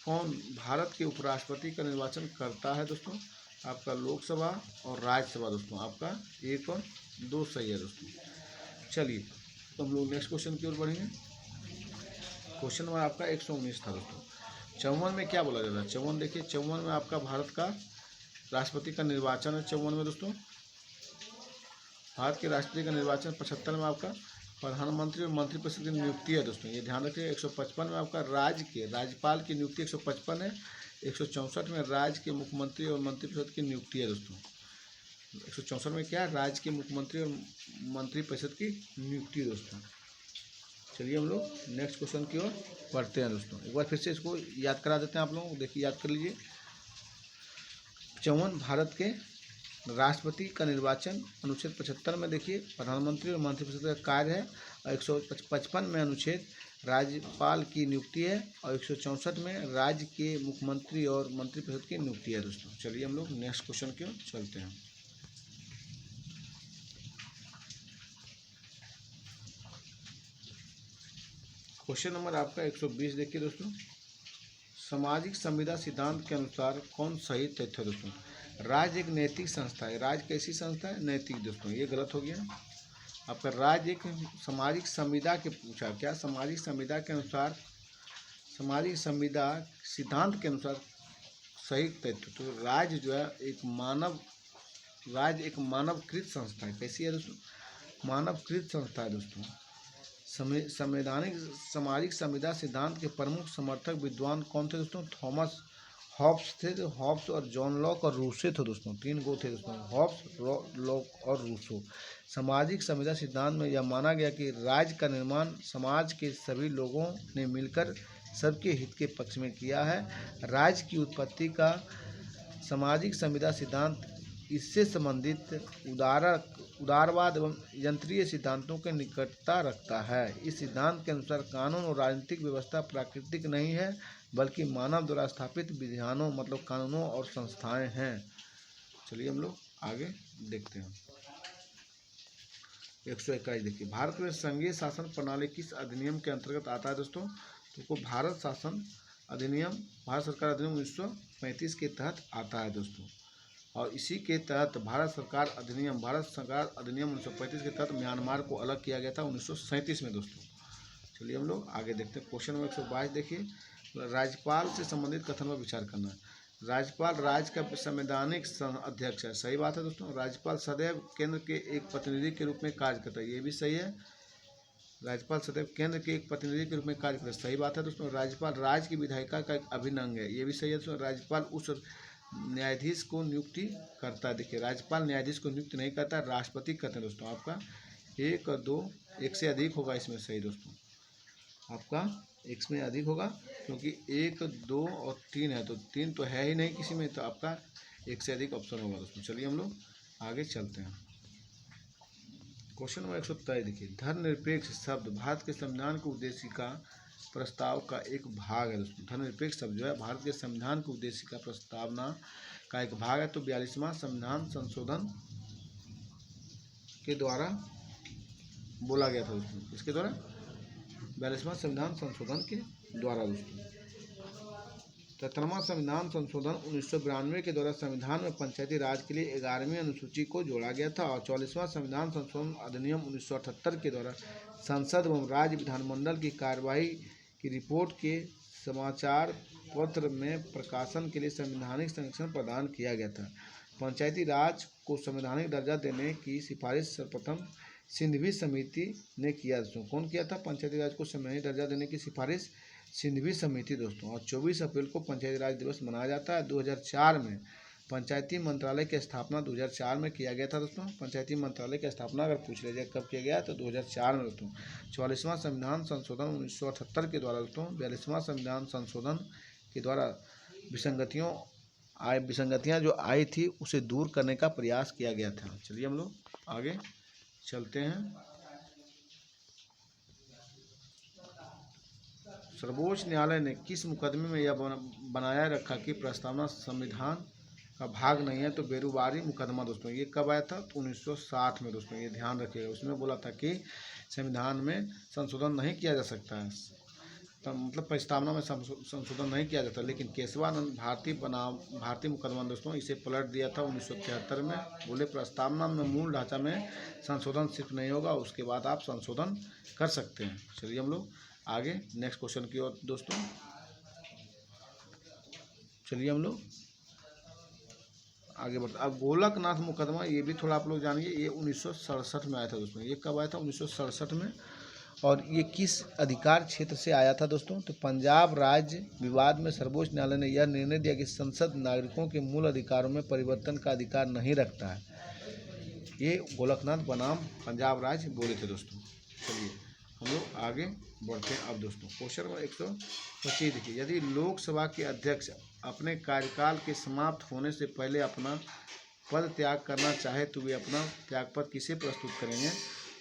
कौन भारत के उपराष्ट्रपति का निर्वाचन करता है दोस्तों। आपका लोकसभा और राज्यसभा दोस्तों आपका 1 और 2 सही है दोस्तों। चलिए तो हम लोग नेक्स्ट क्वेश्चन की ओर बढ़ेंगे। क्वेश्चन नंबर आपका 119 था दोस्तों। 54 में क्या बोला जाता है। 54 देखिए, 54 में आपका भारत का राष्ट्रपति का निर्वाचन है। 54 में दोस्तों भारत के राष्ट्रपति का निर्वाचन। 75 में आपका प्रधानमंत्री और मंत्रिपरिषद की नियुक्ति है दोस्तों, ये ध्यान रखिए। 155 में आपका राज्यपाल की नियुक्ति 155 है। 164 में राज्य के मुख्यमंत्री और मंत्रिपरिषद की नियुक्ति है दोस्तों। 164 में क्या, राज्य के मुख्यमंत्री और मंत्रिपरिषद की नियुक्ति है दोस्तों। चलिए हम लोग नेक्स्ट क्वेश्चन की ओर बढ़ते हैं दोस्तों। एक बार फिर से इसको याद करा देते हैं आप लोगों को। देखिए याद कर लीजिए। 54 भारत के राष्ट्रपति का निर्वाचन। अनुच्छेद 75 में देखिए प्रधानमंत्री और मंत्रिपरिषद का कार्य है। और 155 में अनुच्छेद राज्यपाल की नियुक्ति है। और 164 में राज्य के मुख्यमंत्री और मंत्रिपरिषद की नियुक्ति है दोस्तों। चलिए हम लोग नेक्स्ट क्वेश्चन की ओर चलते हैं। क्वेश्चन नंबर आपका 120 देखिए दोस्तों, सामाजिक संविदा सिद्धांत के अनुसार कौन सही तथ्य है दोस्तों। राज्य एक नैतिक संस्था है। राज्य कैसी संस्था है, नैतिक दोस्तों, ये गलत हो गया। आपका राज्य एक सामाजिक संविदा के पूछा, क्या सामाजिक संविदा के अनुसार, सामाजिक संविदा सिद्धांत के अनुसार सही तथ्य। तो राज्य जो है राज्य एक मानवकृत संस्था है। कैसी है दोस्तों, मानवकृत संस्था है दोस्तों। संवैधानिक सामाजिक संविदा सिद्धांत के प्रमुख समर्थक विद्वान कौन थे दोस्तों। थॉमस हॉब्स थे। तो हॉब्स और जॉन लॉक और रूसो थे दोस्तों। 3 गो थे दोस्तों, हॉब्स, लॉक और रूसो। सामाजिक संविदा सिद्धांत में यह माना गया कि राज्य का निर्माण समाज के सभी लोगों ने मिलकर सबके हित के पक्ष में किया है। राज्य की उत्पत्ति का सामाजिक संविदा सिद्धांत इससे संबंधित उदारवाद एवं यंत्रीय सिद्धांतों के निकटता रखता है। इस सिद्धांत के अनुसार कानून और राजनीतिक व्यवस्था प्राकृतिक नहीं है बल्कि मानव द्वारा स्थापित विधानों मतलब कानूनों और संस्थाएं हैं। चलिए हम लोग आगे देखते हैं। 121 देखिए, भारत में संघीय शासन प्रणाली किस अधिनियम के अंतर्गत आता है दोस्तों। तो भारत शासन अधिनियम, भारत सरकार अधिनियम 1935 के तहत आता है दोस्तों। और इसी के तहत भारत सरकार अधिनियम 1935 के तहत म्यांमार को अलग किया गया था 1937 में दोस्तों। चलिए हम लोग आगे देखते हैं। क्वेश्चन नंबर 122 देखिए, राज्यपाल से संबंधित कथन पर विचार करना है। राज्यपाल राज्य का संवैधानिक अध्यक्ष है, सही बात है दोस्तों। राज्यपाल सदैव केंद्र के एक प्रतिनिधि के रूप में कार्य करता है, ये भी सही है। राज्यपाल सदैव केंद्र के एक प्रतिनिधि के रूप में कार्य करता है, सही बात है दोस्तों। राज्यपाल राज्य की विधायिका का एक अभिन्न अंग है, ये भी सही है दोस्तों। राज्यपाल उस न्यायाधीश को नियुक्ति करता है। देखिए, राज्यपाल न्यायाधीश को नियुक्त नहीं करता, राष्ट्रपति करते हैं दोस्तों। आपका 1 और 2 एक से अधिक होगा इसमें, सही दोस्तों। आपका एक में अधिक होगा क्योंकि 1, 2 और 3 है, तो 3 तो है ही नहीं किसी में, तो आपका एक से अधिक ऑप्शन होगा दोस्तों। चलिए हम लोग आगे चलते हैं। क्वेश्चन नंबर 123 देखिए, धर्मनिरपेक्ष शब्द भारत के संविधान के उद्देशिका प्रस्ताव का एक भाग है दोस्तों। धर्मनिरपेक्ष शब्द जो है भारत के संविधान के उद्देशिका प्रस्तावना का एक भाग है। तो 42वां संविधान संशोधन के द्वारा बोला गया था दोस्तों। इसके द्वारा 42वां संविधान संशोधन के द्वारा दोस्तों। 73वां संविधान संशोधन 1992 के द्वारा संविधान में पंचायती राज के लिए 11वीं अनुसूची को जोड़ा गया था। और 44वां संविधान संशोधन अधिनियम 1978 के द्वारा संसद एवं राज्य विधानमंडल की कार्यवाही की रिपोर्ट के समाचार पत्र में प्रकाशन के लिए संवैधानिक संरक्षण प्रदान किया गया था। पंचायती राज को संवैधानिक दर्जा देने की सिफारिश सर्वप्रथम सिंघवी समिति ने किया दोस्तों। कौन किया था पंचायती राज को संवैधानिक दर्जा देने की सिफारिश? सिंघवी समिति दोस्तों। और 24 अप्रैल को पंचायती राज दिवस मनाया जाता है। 2004 में पंचायती मंत्रालय की स्थापना 2004 में किया गया था दोस्तों। पंचायती मंत्रालय की स्थापना अगर पूछ लिया जाए कब किया गया तो 2004 में दोस्तों। 44वां संविधान संशोधन 1978 के द्वारा दोस्तों 42वां संविधान संशोधन के द्वारा विसंगतियाँ जो आई थी उसे दूर करने का प्रयास किया गया था। चलिए हम लोग आगे चलते हैं। सर्वोच्च न्यायालय ने किस मुकदमे में यह बनाया रखा कि प्रस्तावना संविधान का भाग नहीं है? तो बेरुबारी मुकदमा दोस्तों। ये कब आया था? तो 1960 में दोस्तों, ये ध्यान रखिएगा। उसमें बोला था कि संविधान में संशोधन नहीं किया जा सकता है, तो मतलब प्रस्तावना में संशोधन नहीं किया जाता। लेकिन केशवानंद भारतीय मुकदमा दोस्तों इसे पलट दिया था 1973 में। बोले प्रस्तावना में मूल ढांचा में संशोधन सिर्फ नहीं होगा, उसके बाद आप संशोधन कर सकते हैं। चलिए हम लोग आगे नेक्स्ट क्वेश्चन की ओर दोस्तों। चलिए हम लोग आगे बढ़ते। अब गोलकनाथ मुकदमा, ये भी थोड़ा आप लोग जानिए। ये 1967 में आया था दोस्तों। ये कब आया था? 1967 में। और ये किस अधिकार क्षेत्र से आया था दोस्तों? तो पंजाब राज्य विवाद में सर्वोच्च न्यायालय ने यह निर्णय दिया कि संसद नागरिकों के मूल अधिकारों में परिवर्तन का अधिकार नहीं रखता है। ये गोलकनाथ बनाम पंजाब राज्य बोले थे दोस्तों। चलिए हम लोग आगे बढ़ते हैं अब दोस्तों। क्वेश्चन नंबर 125 देखिए, यदि लोकसभा के अध्यक्ष अपने कार्यकाल के समाप्त होने से पहले अपना पद त्याग करना चाहे तो वे अपना त्यागपत्र किसे प्रस्तुत करेंगे?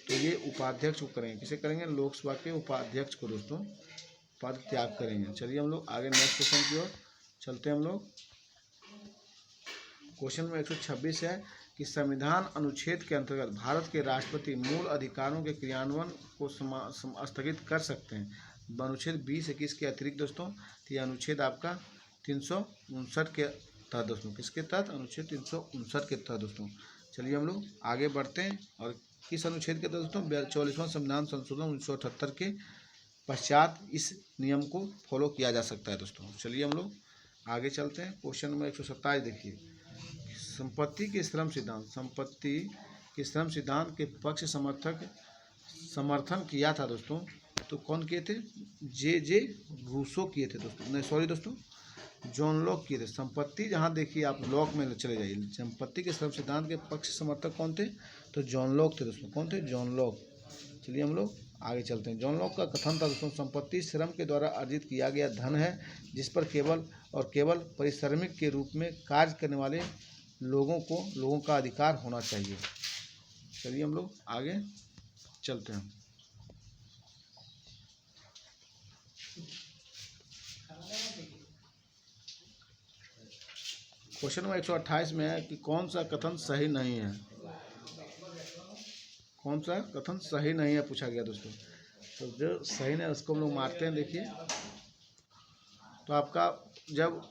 तो ये उपाध्यक्ष को करेंगे। किसे करेंगे? लोकसभा के उपाध्यक्ष को दोस्तों पद त्याग करेंगे। चलिए हम लोग आगे नेक्स्ट क्वेश्चन की ओर चलते हैं हम लोग। क्वेश्चन नंबर 126 है कि संविधान अनुच्छेद के अंतर्गत भारत के राष्ट्रपति मूल अधिकारों के क्रियान्वयन को स्थगित कर सकते हैं। अनुच्छेद 20-21 के अतिरिक्त दोस्तों। तो यह अनुच्छेद आपका 359 के तहत दोस्तों। किसके तहत? अनुच्छेद 359 के तहत दोस्तों। चलिए हम लोग आगे बढ़ते हैं। और किस अनुच्छेद के तहत दोस्तों? 44वां संविधान संशोधन 1978 के पश्चात इस नियम को फॉलो किया जा सकता है दोस्तों। चलिए हम लोग आगे चलते हैं। क्वेश्चन नंबर 127 देखिए, संपत्ति के श्रम सिद्धांत के पक्ष समर्थन किया था दोस्तों। तो कौन किए थे? जे रूसो किए थे दोस्तों। नहीं सॉरी दोस्तों, जॉन लॉक किए थे। संपत्ति जहाँ देखिए आप लॉक में चले जाइए। संपत्ति के श्रम सिद्धांत के पक्ष समर्थक कौन थे? तो जॉन लॉक थे दोस्तों। कौन थे? John Locke. चलिए हम लोग आगे चलते हैं। जॉन लॉक का कथन था दोस्तों, संपत्ति श्रम के द्वारा अर्जित किया गया धन है जिस पर केवल परिश्रमिक के रूप में कार्य करने वाले लोगों का अधिकार होना चाहिए। चलिए हम लोग आगे चलते हैं। क्वेश्चन नंबर 128 में है कि कौन सा कथन सही नहीं है? कौन सा कथन सही नहीं है पूछा गया दोस्तों। तो जो सही नहीं है उसको हम लोग मारते हैं। देखिए, तो आपका जब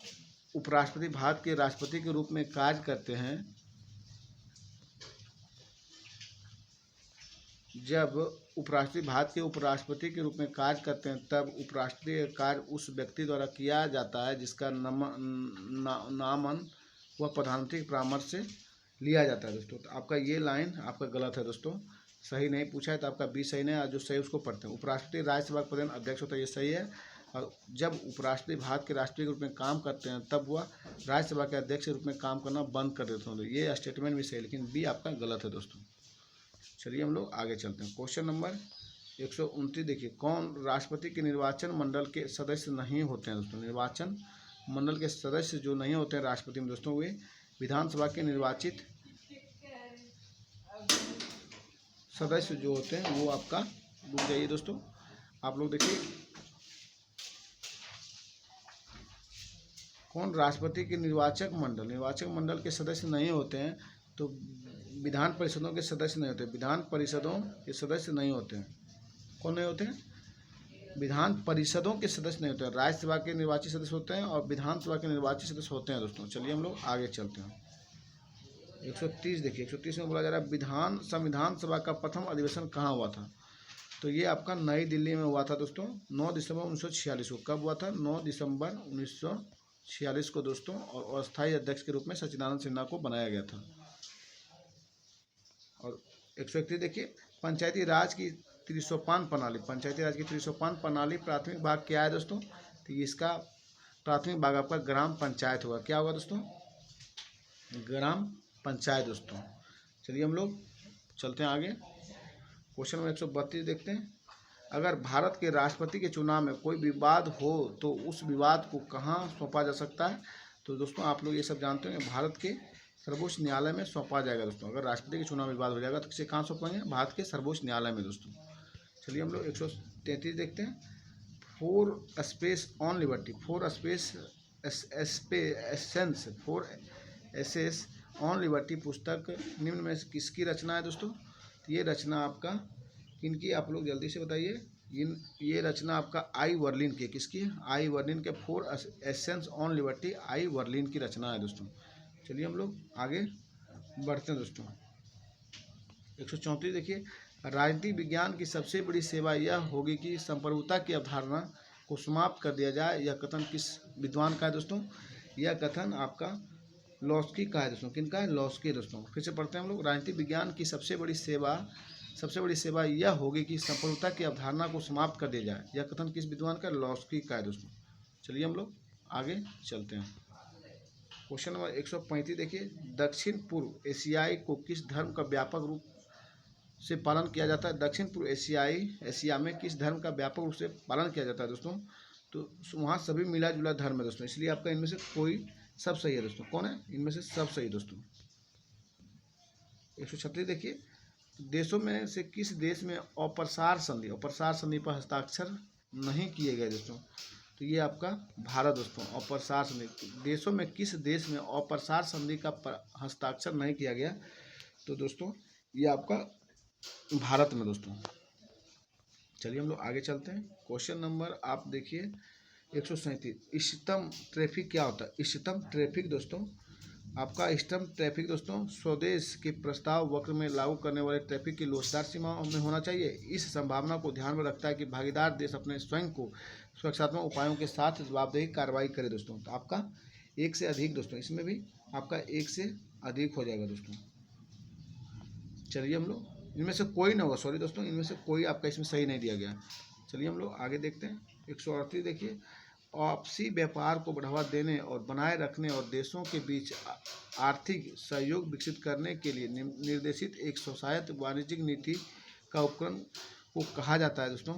उपराष्ट्रपति भारत के राष्ट्रपति के रूप में कार्य करते हैं, जब उपराष्ट्रपति भारत के उपराष्ट्रपति के रूप में कार्य करते हैं तब उपराष्ट्रीय कार्य उस व्यक्ति द्वारा किया जाता है जिसका नामन वह प्रधानमंत्री के परामर्श से लिया जाता है दोस्तों। तो आपका ये लाइन आपका गलत है दोस्तों, सही नहीं पूछा है, तो आपका बी सही नहीं है। जो सही उसको पढ़ते हैं। उपराष्ट्रपति राज्यसभा का प्रधान अध्यक्ष होता है, ये सही है। और जब उपराष्ट्रपति भारत के राष्ट्रपति के रूप में काम करते हैं तब वह राज्यसभा के अध्यक्ष के रूप में काम करना बंद कर देते हैं। तो ये स्टेटमेंट भी सही है, लेकिन बी आपका गलत है दोस्तों। चलिए हम लोग आगे चलते हैं। क्वेश्चन नंबर 129 देखिए, कौन राष्ट्रपति के निर्वाचन मंडल के सदस्य नहीं होते हैं दोस्तों। निर्वाचन मंडल के सदस्य जो नहीं होते हैं राष्ट्रपति में दोस्तों, वे विधानसभा के निर्वाचित सदस्य जो होते हैं वो आपका, रुक जाइए दोस्तों, आप लोग देखिए, कौन राष्ट्रपति के निर्वाचक मंडल के सदस्य नहीं होते हैं, तो विधान परिषदों के सदस्य नहीं होते। विधान परिषदों के सदस्य नहीं होते हैं। कौन नहीं होते हैं? विधान परिषदों के सदस्य नहीं होते हैं। राज्यसभा के निर्वाचित सदस्य होते हैं और विधानसभा के निर्वाचित सदस्य होते हैं दोस्तों। चलिए हम लोग आगे चलते हैं। 130 देखिए, 130 में बोला जा रहा है संविधान सभा का प्रथम अधिवेशन कहाँ हुआ था। तो ये आपका नई दिल्ली में हुआ था दोस्तों, 9 दिसंबर 1946 को। कब हुआ था? 9 दिसंबर 1946 को दोस्तों। और अस्थायी अध्यक्ष के रूप में सच्चिदानंद सिन्हा को बनाया गया था। और 131 देखिए, पंचायती राज की त्रिसोपान प्रणाली प्राथमिक भाग क्या है दोस्तों। तो इसका प्राथमिक भाग आपका ग्राम पंचायत होगा। क्या होगा दोस्तों? ग्राम पंचायत दोस्तों। चलिए हम लोग चलते हैं आगे। क्वेश्चन नंबर 132 देखते हैं, अगर भारत के राष्ट्रपति के चुनाव में कोई विवाद हो तो उस विवाद को कहाँ सौंपा जा सकता है। तो दोस्तों आप लोग ये सब जानते हैं, भारत के सर्वोच्च न्यायालय में सौंपा जाएगा दोस्तों। अगर राष्ट्रपति के चुनाव में विवाद हो जाएगा तो किसे कहाँ सौंपेंगे? भारत के सर्वोच्च न्यायालय में दोस्तों। चलिए हम लोग 133 देखते हैं, फोर एसेस ऑन लिबर्टी पुस्तक निम्न में से किसकी रचना है दोस्तों। तो ये रचना आपका किनकी, आप लोग जल्दी से बताइए। ये रचना आपका आई वर्लिन की, किसकी? आई वर्लिन के four essence on liberty I Berlin की रचना है दोस्तों। चलिए हम लोग आगे बढ़ते हैं दोस्तों। 134 देखिए, राजनीतिक विज्ञान की सबसे बड़ी सेवा यह होगी कि संप्रभुता की अवधारणा को समाप्त कर दिया जाए। यह कथन किस विद्वान का है दोस्तों? यह कथन आपका लॉस्की का है दोस्तों। किनका है? लॉस्की दोस्तों। फिर से पढ़ते हैं हम लोग, राजनीतिक विज्ञान की सबसे बड़ी सेवा यह होगी कि संप्रभुता की अवधारणा को समाप्त कर दिया जाए। यह कथन किस विद्वान का? लॉस्की का है दोस्तों। चलिए हम लोग आगे चलते हैं। क्वेश्चन नंबर 135 देखिए, दक्षिण पूर्व एशियाई को किस धर्म का व्यापक रूप से पालन किया जाता है। दक्षिण पूर्व एशिया में किस धर्म का व्यापक रूप से पालन किया जाता है दोस्तों। तो वहाँ सभी मिला जुला धर्म है दोस्तों, इसलिए आपका इनमें से कोई सब सही है दोस्तों। कौन है? इनमें से सब सही दोस्तों। 136 देखिए, देशों में से किस देश में अप्रसार संधि पर हस्ताक्षर नहीं किए गए दोस्तों। तो ये आपका भारत दोस्तों। अप्रसार संधि, देशों में किस देश में अप्रसार संधि का हस्ताक्षर नहीं किया गया। तो दोस्तों ये आपका भारत में दोस्तों। चलिए हम लोग आगे चलते हैं। क्वेश्चन नंबर आप देखिए 137, इष्टतम ट्रैफिक क्या होता है। इष्टतम ट्रैफिक दोस्तों, आपका इष्टतम ट्रैफिक दोस्तों स्वदेश के प्रस्ताव वक्र में लागू करने वाले ट्रैफिक की लोचदार सीमाओं में होना चाहिए। इस संभावना को ध्यान में रखता है कि भागीदार देश अपने स्वयं को सुरक्षात्मक उपायों के साथ जवाबदेही कार्रवाई करे दोस्तों। तो आपका एक से अधिक दोस्तों, इसमें भी आपका एक से अधिक हो जाएगा दोस्तों। चलिए हम लोग, इनमें से कोई ना होगा, सॉरी दोस्तों, इनमें से कोई आपका इसमें सही नहीं दिया गया। चलिए हम लोग आगे देखते हैं। 138 देखिए, आपसी व्यापार को बढ़ावा देने और बनाए रखने और देशों के बीच आर्थिक सहयोग विकसित करने के लिए निर्देशित एक स्वायत्त वाणिज्यिक नीति का उपक्रम को कहा जाता है दोस्तों।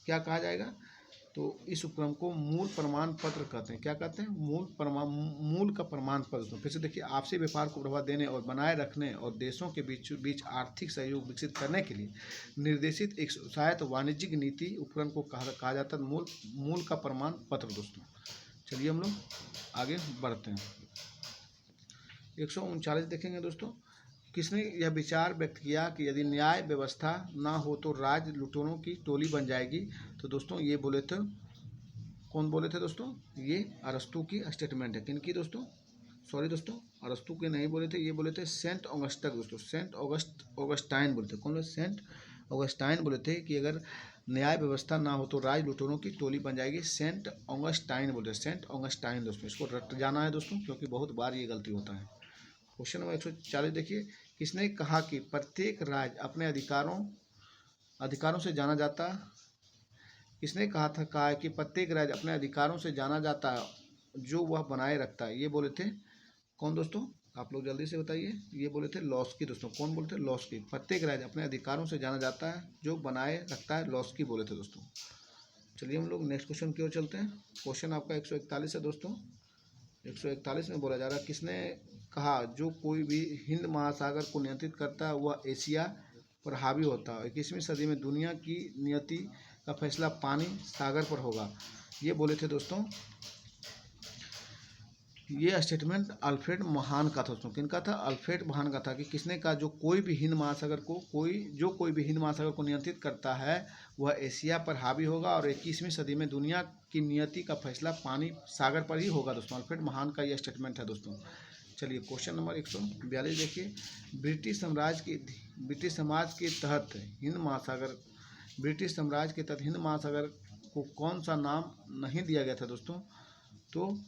क्या कहा जाएगा? तो इस उपक्रम को मूल प्रमाण पत्र कहते हैं। क्या कहते हैं? मूल का प्रमाण पत्र दोस्तों। फिर से देखिए, आपसी व्यापार को बढ़ावा देने और बनाए रखने और देशों के बीच आर्थिक सहयोग विकसित करने के लिए निर्देशित एक स्वायत्त वाणिज्यिक नीति उपक्रम को कहा जाता है मूल का प्रमाण पत्र दोस्तों। चलिए हम लोग आगे बढ़ते हैं। 139 देखेंगे दोस्तों, किसने यह विचार व्यक्त किया कि यदि न्याय व्यवस्था ना हो तो राज्य लुटेरों की टोली बन जाएगी। तो दोस्तों ये बोले थे कौन बोले थे दोस्तों? ये अरस्तु की स्टेटमेंट है। किनकी दोस्तों? सॉरी दोस्तों, अरस्तु के नहीं बोले थे, ये बोले थे सेंट ऑगस्टस दोस्तों, सेंट ऑगस्टाइन बोले थे। कौन बोले? सेंट ऑगस्टाइन बोले थे कि अगर न्याय व्यवस्था ना हो तो राज लुटेरों की टोली बन जाएगी। सेंट ऑगस्टाइन बोले, सेंट ऑगस्टाइन दोस्तों, इसको रट जाना है दोस्तों, क्योंकि बहुत बार ये गलती होता है। क्वेश्चन नंबर 140 देखिए, किसने कहा कि प्रत्येक राज्य अपने अधिकारों से जाना जाता? किसने कहा है कि प्रत्येक राज्य अपने अधिकारों से जाना जाता है जो वह बनाए रखता है? ये बोले थे कौन दोस्तों? आप लोग जल्दी से बताइए। ये बोले थे लॉस्की दोस्तों। कौन बोले थे? लॉस्की। प्रत्येक राज्य अपने अधिकारों से जाना जाता है जो बनाए रखता है, लॉस्की बोले थे दोस्तों। चलिए हम लोग नेक्स्ट क्वेश्चन की ओर चलते हैं। क्वेश्चन आपका 141 है दोस्तों। 141 में बोला जा रहा है, किसने कहा जो कोई भी हिंद महासागर को नियंत्रित करता है वह एशिया पर हावी होता है? 21वीं सदी में दुनिया की नियति का फैसला पानी सागर पर होगा। ये बोले थे दोस्तों, ये स्टेटमेंट अल्फ्रेड महान का था दोस्तों। किनका था? अल्फ्रेड महान का था कि किसने कहा जो कोई भी हिंद महासागर को नियंत्रित करता है वह एशिया पर हावी होगा और 21वीं सदी में दुनिया की नियति का फैसला पानी सागर पर ही होगा दोस्तों। अल्फ्रेड महान का यह स्टेटमेंट है दोस्तों। चलिए क्वेश्चन नंबर 142 देखिए, ब्रिटिश साम्राज्य के तहत हिंद महासागर को कौन सा नाम नहीं दिया गया था दोस्तों? तो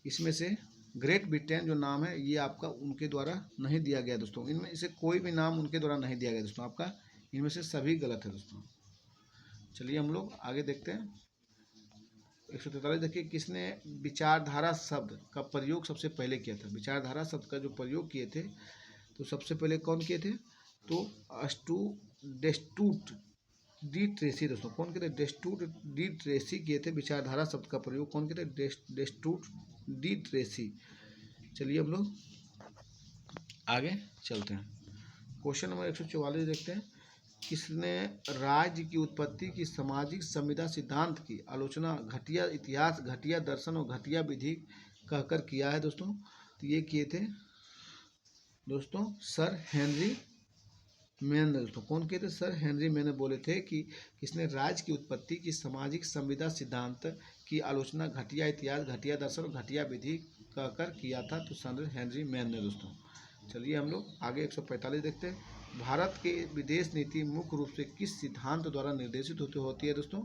इसमें से ग्रेट ब्रिटेन जो नाम है ये आपका उनके द्वारा नहीं दिया गया दोस्तों। इनमें से कोई भी नाम उनके द्वारा नहीं दिया गया दोस्तों। आपका इनमें से सभी गलत है दोस्तों। चलिए हम लोग आगे देखते हैं। 143 देखिए, किसने विचारधारा शब्द का प्रयोग सबसे पहले किया था? विचारधारा शब्द का जो प्रयोग किए थे तो सबसे पहले कौन किए थे? तो डेस्टूट डी ट्रेसी दोस्तों। कौन किए थे? डेस्टूट डी ट्रेसी किए थे विचारधारा शब्द का प्रयोग। कौन किए थे? डेस्टूट डी ट्रेसी। चलिए हम लोग आगे चलते हैं। क्वेश्चन नंबर 144 देखते हैं, किसने राज्य की उत्पत्ति की सामाजिक संविदा सिद्धांत की आलोचना घटिया इतिहास, घटिया दर्शन और घटिया विधि कहकर किया है दोस्तों? तो ये किए थे दोस्तों सर हेनरी मैन ने दोस्तों। कौन किए थे? सर हेनरी मैन ने बोले थे कि किसने राज्य की उत्पत्ति की सामाजिक संविदा सिद्धांत की आलोचना घटिया इतिहास, घटिया दर्शन और घटिया विधि कहकर किया था? तो सर हेनरी मैन ने दोस्तों। चलिए हम लोग आगे 145 देखते हैं। भारत के विदेश नीति मुख्य रूप से किस सिद्धांत द्वारा निर्देशित होती है दोस्तों?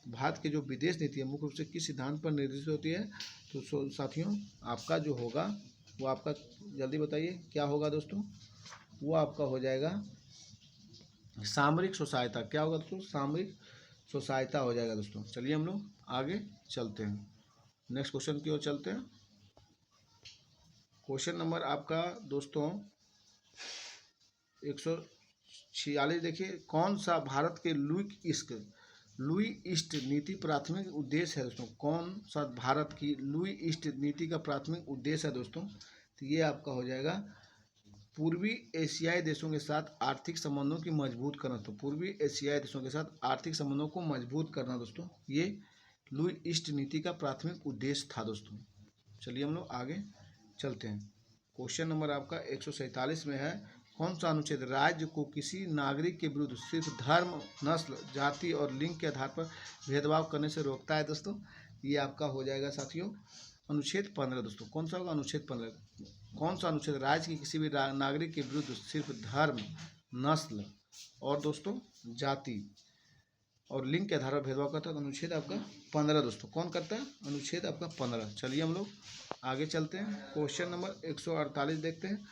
भारत की जो विदेश नीति है मुख्य रूप से किस सिद्धांत पर निर्देशित होती है? तो साथियों आपका जो होगा वो आपका, जल्दी बताइए क्या होगा दोस्तों? वो आपका हो जाएगा सामरिक स्वसहायता। क्या होगा दोस्तों? सामरिक स्वसहायता हो जाएगा दोस्तों। चलिए हम लोग आगे चलते हैं, नेक्स्ट क्वेश्चन की ओर चलते हैं। क्वेश्चन नंबर आपका दोस्तों 146 देखिए, कौन सा भारत के लुई ईस्ट नीति प्राथमिक उद्देश्य है दोस्तों? कौन सा भारत की लुई ईस्ट नीति का प्राथमिक उद्देश्य है दोस्तों? तो ये आपका हो जाएगा पूर्वी एशियाई देशों के साथ आर्थिक संबंधों की मजबूत करना। तो पूर्वी एशियाई देशों के साथ आर्थिक संबंधों को मजबूत करना दोस्तों, ये लुई ईस्ट नीति का प्राथमिक उद्देश्य था दोस्तों। चलिए हम लोग आगे चलते हैं। क्वेश्चन नंबर आपका 147 में है, कौन सा अनुच्छेद राज्य को किसी नागरिक के विरुद्ध सिर्फ धर्म, नस्ल, जाति और लिंग के आधार पर भेदभाव करने से रोकता है दोस्तों? ये आपका हो जाएगा साथियों अनुच्छेद 15 दोस्तों। कौन सा होगा? अनुच्छेद 15। कौन सा अनुच्छेद राज्य की किसी भी नागरिक के विरुद्ध सिर्फ धर्म, नस्ल और दोस्तों जाति और लिंग के आधार पर भेदभाव करता है? अनुच्छेद आपका 15 दोस्तों। कौन करता है? अनुच्छेद आपका 15। चलिए हम लोग आगे चलते हैं। क्वेश्चन नंबर 148 देखते हैं,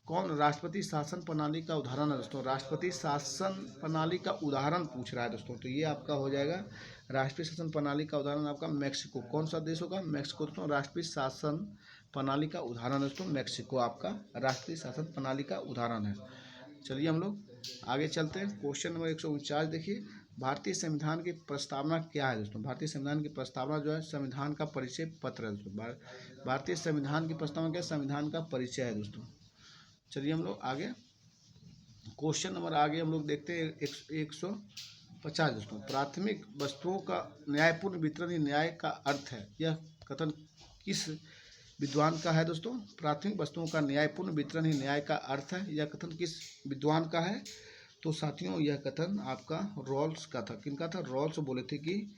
कौन राष्ट्रपति शासन प्रणाली का उदाहरण है दोस्तों? राष्ट्रपति शासन प्रणाली का उदाहरण पूछ रहा है दोस्तों। तो ये आपका हो जाएगा राष्ट्रीय शासन प्रणाली का उदाहरण आपका मैक्सिको। कौन सा देश होगा? मैक्सिको दोस्तों। राष्ट्रीय शासन प्रणाली का उदाहरण दोस्तों मैक्सिको आपका राष्ट्रीय शासन प्रणाली का उदाहरण है। चलिए हम लोग आगे चलते हैं। क्वेश्चन नंबर 149 देखिए, भारतीय संविधान की प्रस्तावना क्या है दोस्तों? भारतीय संविधान की प्रस्तावना जो है संविधान का परिचय पत्र है दोस्तों। भारतीय संविधान की प्रस्तावना क्या? संविधान का परिचय है दोस्तों। चलिए हम लोग आगे क्वेश्चन नंबर आगे हम लोग देखते हैं 150 दोस्तों, प्राथमिक वस्तुओं का न्यायपूर्ण वितरण ही न्याय का अर्थ है, यह कथन किस विद्वान का है दोस्तों? प्राथमिक वस्तुओं का न्यायपूर्ण वितरण ही न्याय का अर्थ है, यह कथन किस विद्वान का है? तो साथियों यह कथन आपका रॉल्स का था। किनका था? रॉल्स बोले थे कि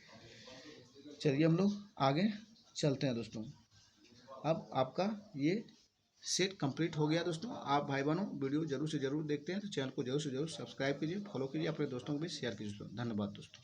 चलिए हम लोग आगे चलते हैं दोस्तों। अब आपका ये सेट कंप्लीट हो गया दोस्तों। आप भाई बहनों वीडियो जरूर से जरूर देखते हैं तो चैनल को जरूर से जरूर सब्सक्राइब कीजिए, फॉलो कीजिए, अपने दोस्तों को भी शेयर कीजिए। धन्यवाद दोस्तों।